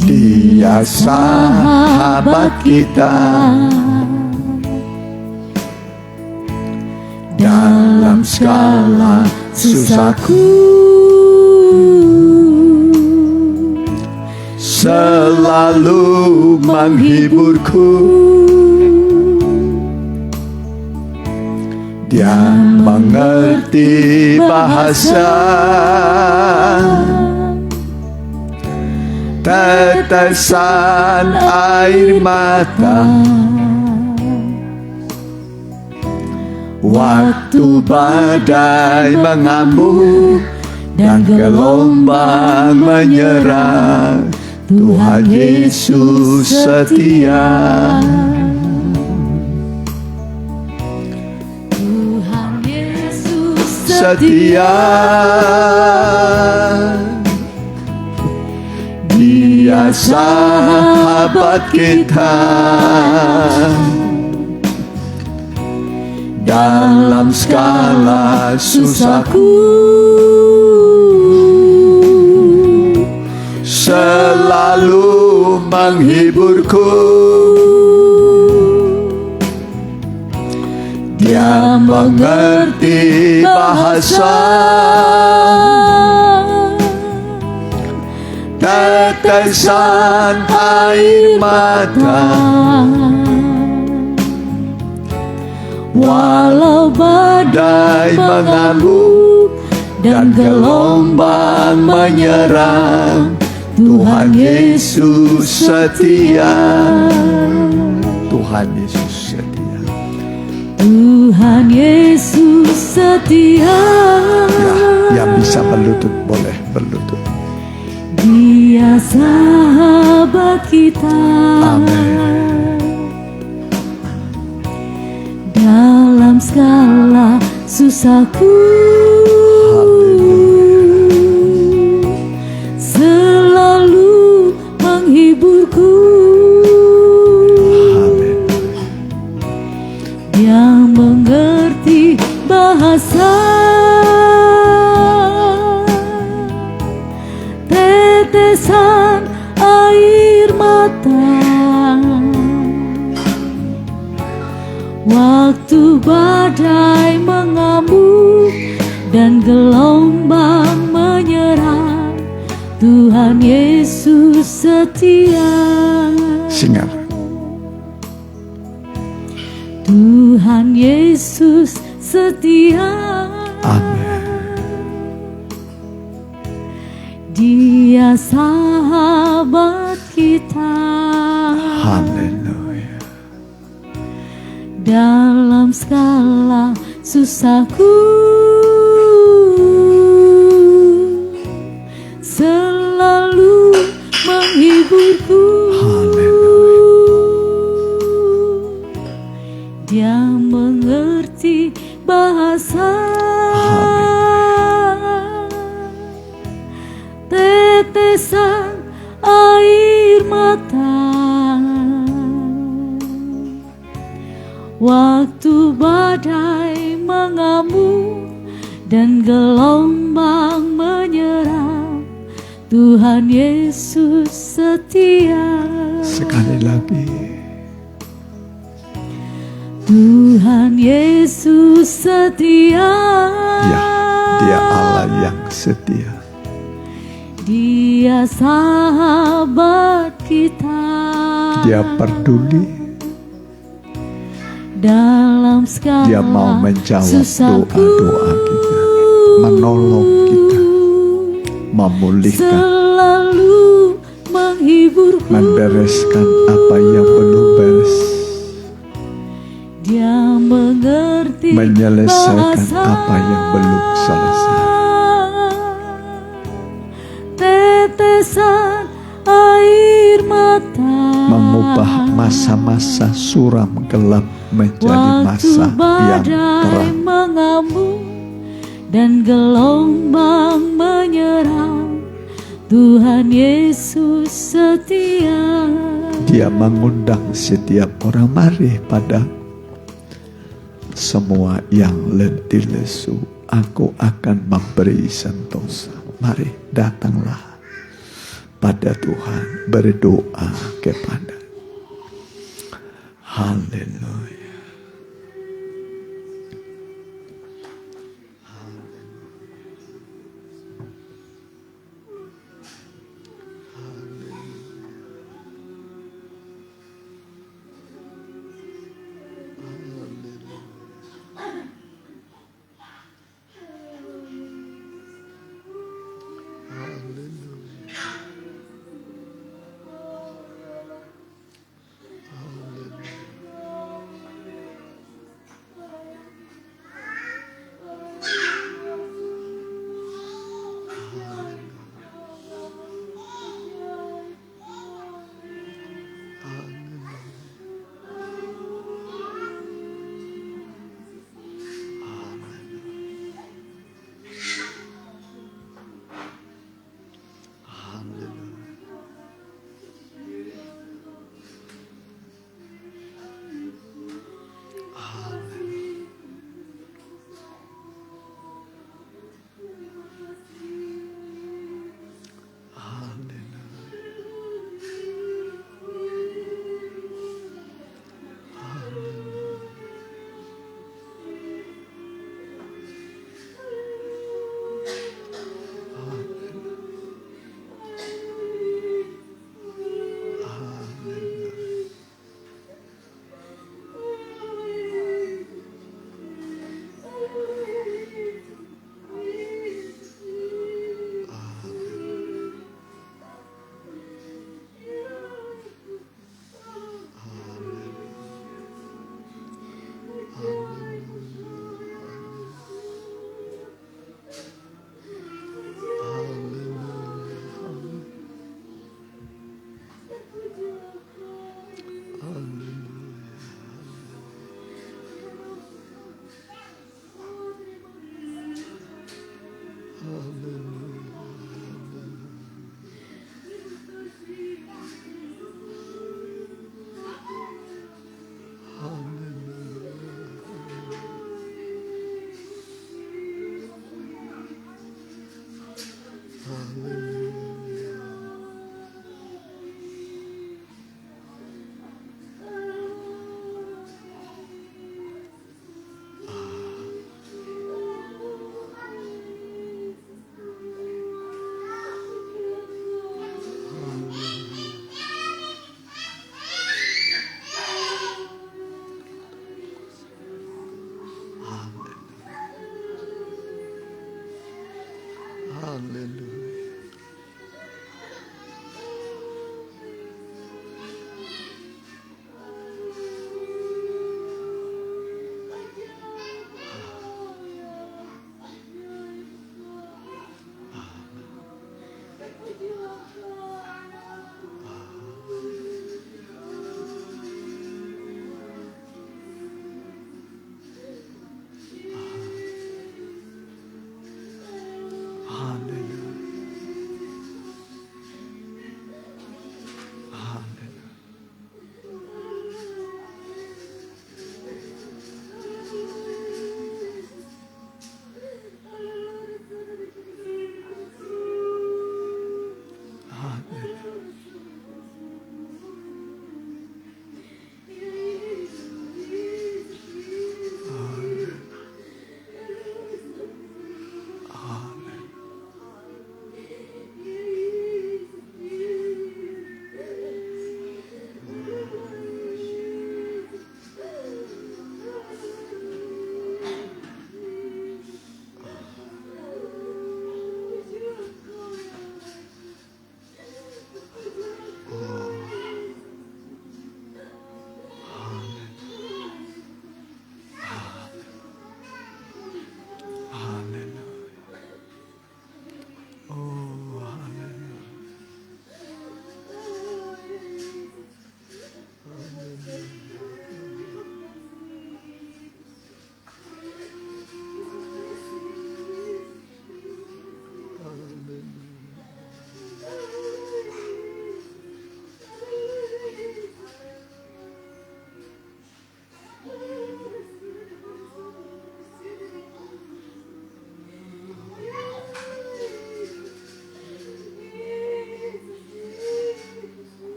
Dia sahabat kita dalam segala susahku, selalu menghiburku. Dia mengerti bahasa tetesan air mata, waktu badai mengamuk dan gelombang menyerang, Tuhan Yesus setia. Tuhan Yesus Setia, Dia sahabat kita dalam skala susahku, selalu menghiburku. Dia mengerti bahasa tetesan air mata, walau badai mengamuk dan gelombang menyerang, Tuhan Yesus setia. Tuhan Yesus setia. Tuhan Yesus setia. Ya, yang bisa berlutut boleh berlutut. Dia sahabat kita. Amin. Dalam segala susahku, selalu menghiburku. Amin. Dia mengerti bahasa tetesan air mata, waktu badai mengamuk dan gelombang menyerang, Tuhan Yesus setia. Singar. Tuhan Yesus setia. Amin. Dia sahabat kita. Haleluya. Dalam segala susahku, selalu menghiburku. Dia mengerti bahasa tetesan air mata, waktu badai mengamuk dan gelombang menyerang, Tuhan Yesus setia. Sekali lagi. Tuhan Yesus setia. Ya, Dia Allah yang setia. Dia sahabat kita. Dia peduli. Dalam segala Dia mau menjawab susahku, doa-doa kita, menolong kita, memulihkan, selalu menghiburku. membereskan apa yang belum beres, Dia mengerti menyelesaikan bahasa apa yang belum selesai. tetesan air mata, Mengubah masa-masa suram gelap menjadi waktu masa yang badai terang. mengamuk dan gelombang menyerang, Tuhan Yesus setia. Dia mengundang setiap orang, mari pada semua yang letih lesu, aku akan memberi sentosa. Mari datanglah pada Tuhan, berdoa kepada. Haleluya. Haleluya. Haleluya.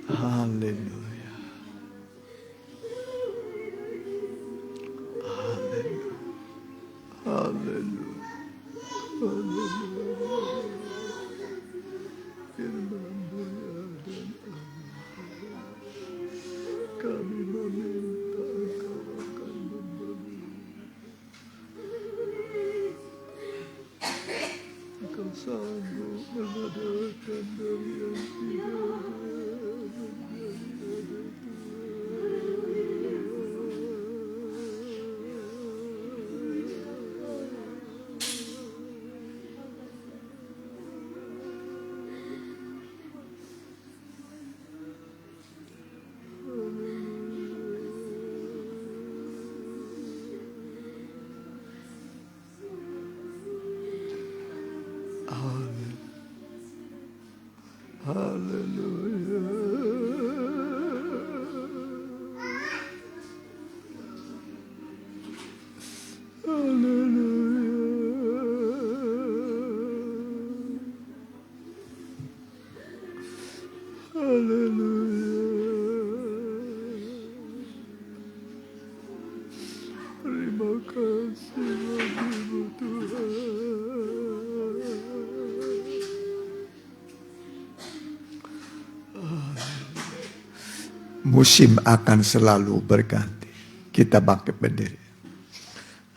Haleluya. Haleluya. Firman-Mu ya dan kami meminta Engkau akan memberi. Engkau sanggup mengadakan dari yang tidak ada menjadi Haleluya. Haleluya. Haleluya. Terima kasih bagimu Tuhan. Musim akan selalu berganti. Kita bangkit berdiri.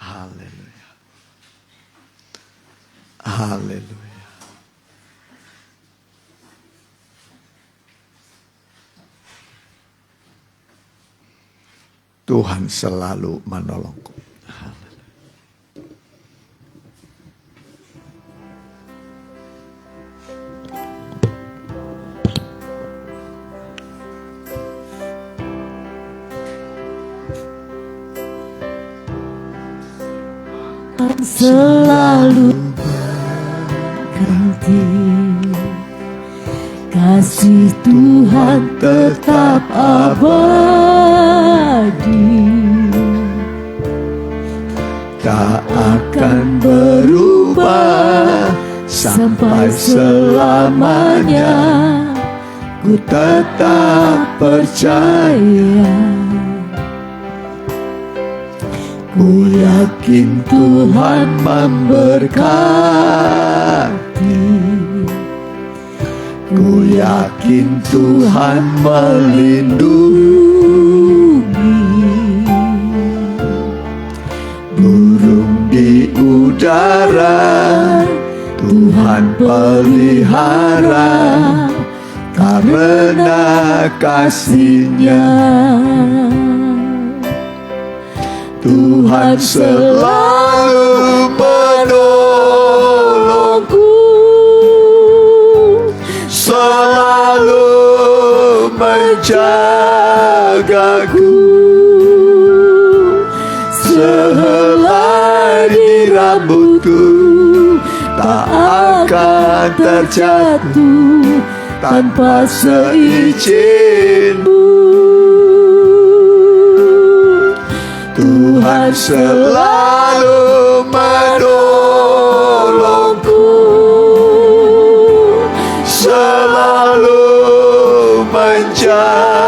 Haleluya. Haleluya. Tuhan selalu menolongku. Selalu berganti, kasih Tuhan tetap abadi, Tak akan berubah sampai selamanya. Ku tetap percaya, ku yakin Tuhan memberkati, ku yakin Tuhan melindungi. Burung di udara Tuhan pelihara, karena kasih-Nya Tuhan selalu menolongku, selalu menjagaku. Sehelai di rambutku tak akan terjatuh tanpa seizin-Mu. Tuhan selalu menolongku, selalu menjagaku.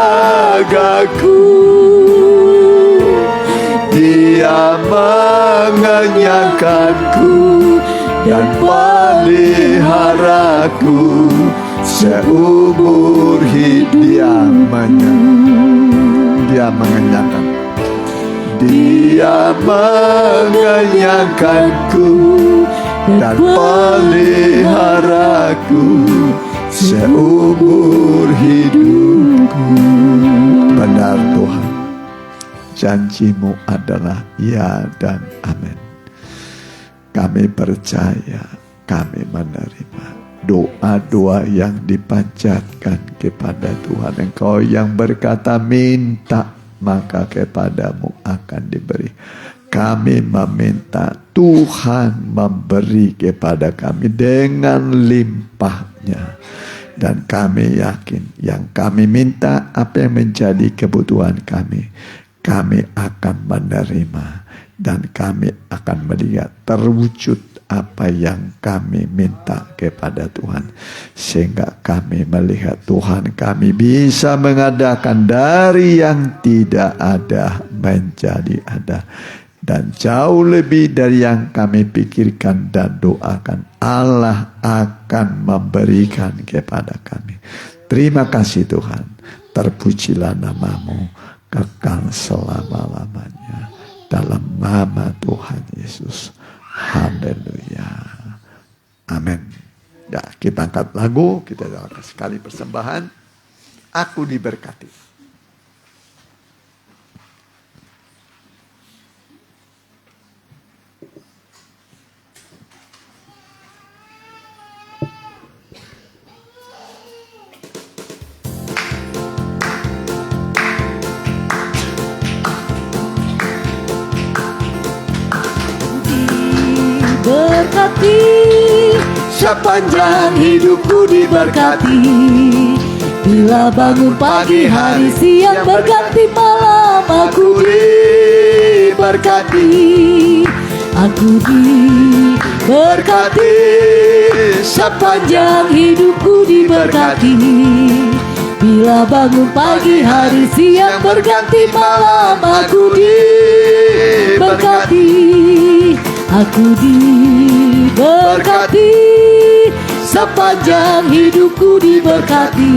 Dia mengenyangkanku dan peliharaku seumur hidup. Dia mengenyangkan. Dia mengenyangkanku dan peliharaku seumur hidupku. Benar Tuhan, janji-Mu adalah ya dan amin. Kami percaya, kami menerima doa-doa yang dipanjatkan kepada Tuhan. Engkau yang berkata minta, maka kepadamu akan diberi. Kami meminta, Tuhan memberi kepada kami dengan limpahnya. Dan kami yakin yang kami minta, apa yang menjadi kebutuhan kami akan menerima. Dan kami akan melihat terwujud apa yang kami minta kepada Tuhan. Sehingga kami melihat Tuhan kami bisa mengadakan dari yang tidak ada menjadi ada. Dan jauh lebih dari yang kami pikirkan dan doakan, Allah akan memberikan kepada kami. Terima kasih Tuhan. Terpujilah nama-Mu kekal selama-lamanya. Dalam nama Tuhan Yesus. Haleluya. Amin. Ya, kita angkat lagu, kita doakan sekali persembahan. Aku diberkati. Berkati, sepanjang hidupku diberkati. Bila bangun pagi hari siang berganti malam, aku diberkati. Aku diberkati, sepanjang hidupku diberkati. Bila bangun pagi hari siang berganti malam, aku diberkati. Aku diberkati, sepanjang hidupku diberkati.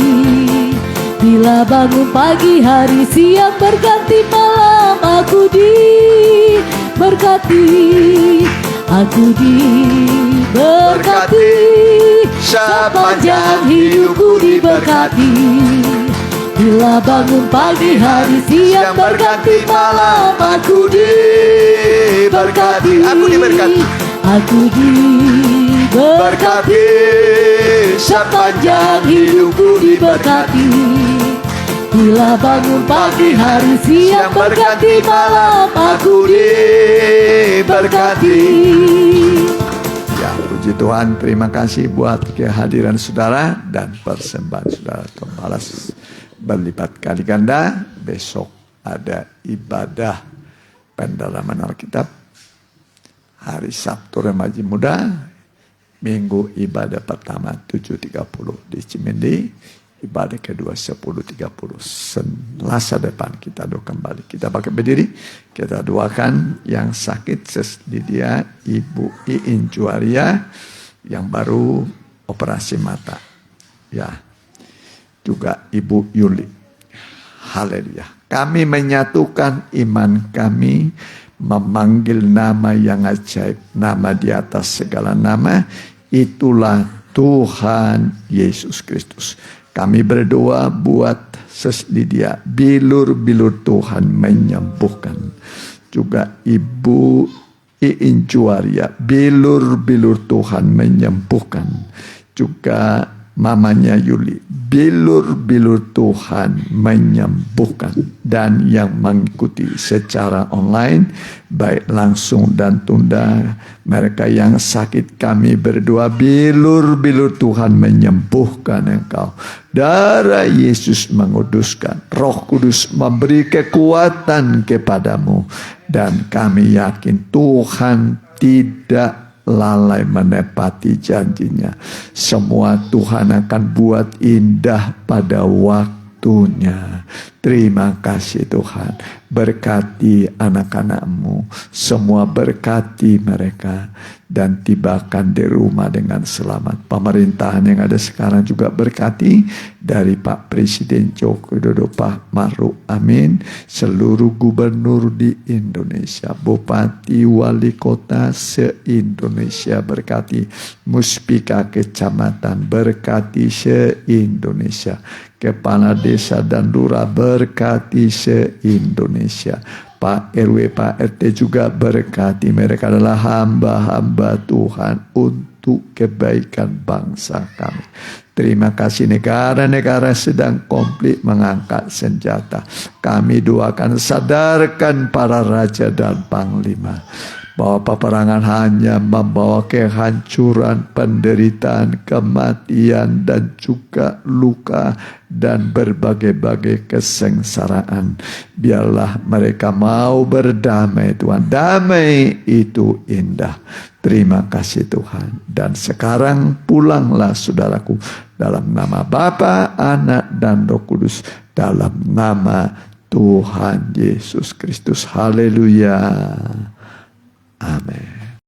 Bila bangun pagi hari siang berganti malam, aku diberkati. Aku diberkati, sepanjang hidupku diberkati. Bila bangun pagi hari siang berganti malam, aku diberkati. Aku diberkati. Aku diberkati. Sepanjang hidupku diberkati. Bila bangun pagi hari siang berganti malam, aku diberkati. Ya, puji Tuhan, terima kasih buat kehadiran saudara dan persembahan saudara. Tuhan balas berlipat kali ganda. Besok ada ibadah pendalaman Alkitab. Hari Sabtu Remaja Muda. Minggu ibadah pertama 7.30 di Cimindi. Ibadah kedua 10.30. Selasa depan kita doa kembali. Kita pakai berdiri. Kita doakan yang sakit Lydia, Ibu Iin Juaria yang baru operasi mata. Ya. Juga Ibu Yuli. Haleluya. Kami menyatukan iman kami, memanggil nama yang ajaib, nama di atas segala nama, itulah Tuhan Yesus Kristus. Kami berdoa buat Lydia, bilur-bilur Tuhan menyembuhkan. Juga Ibu Iin Juaria, bilur-bilur Tuhan menyembuhkan. Juga mamanya Yuli, bilur-bilur Tuhan menyembuhkan. Dan yang mengikuti secara online, baik langsung dan tunda, mereka yang sakit kami berdoa, bilur-bilur Tuhan menyembuhkan engkau. Darah Yesus menguduskan, Roh Kudus memberi kekuatan kepadamu. Dan kami yakin Tuhan tidak lalai menepati janjinya. Semua Tuhan akan buat indah pada waktunya. Terima kasih Tuhan. Berkati anak-anakmu. Semua berkati mereka. Dan tibakan di rumah dengan selamat. Pemerintahan yang ada sekarang juga berkati. Dari Pak Presiden Joko Widodo, Pak Maruf Amin. Seluruh gubernur di Indonesia. Bupati, wali kota se-Indonesia berkati. Muspika kecamatan berkati se-Indonesia. Kepala desa dan lurah berkati se-Indonesia. Pak RW, Pak RT juga berkati. Mereka adalah hamba-hamba Tuhan untuk kebaikan bangsa kami. Terima kasih negara-negara sedang komplit mengangkat senjata. Kami doakan, sadarkan para raja dan panglima. Bahwa peperangan hanya membawa kehancuran, penderitaan, kematian, dan juga luka dan berbagai-bagai kesengsaraan. Biarlah mereka mau berdamai Tuhan. Damai itu indah. Terima kasih Tuhan. Dan sekarang pulanglah saudaraku. Dalam nama Bapa, Anak, dan Roh Kudus. Dalam nama Tuhan Yesus Kristus. Haleluya. Amin.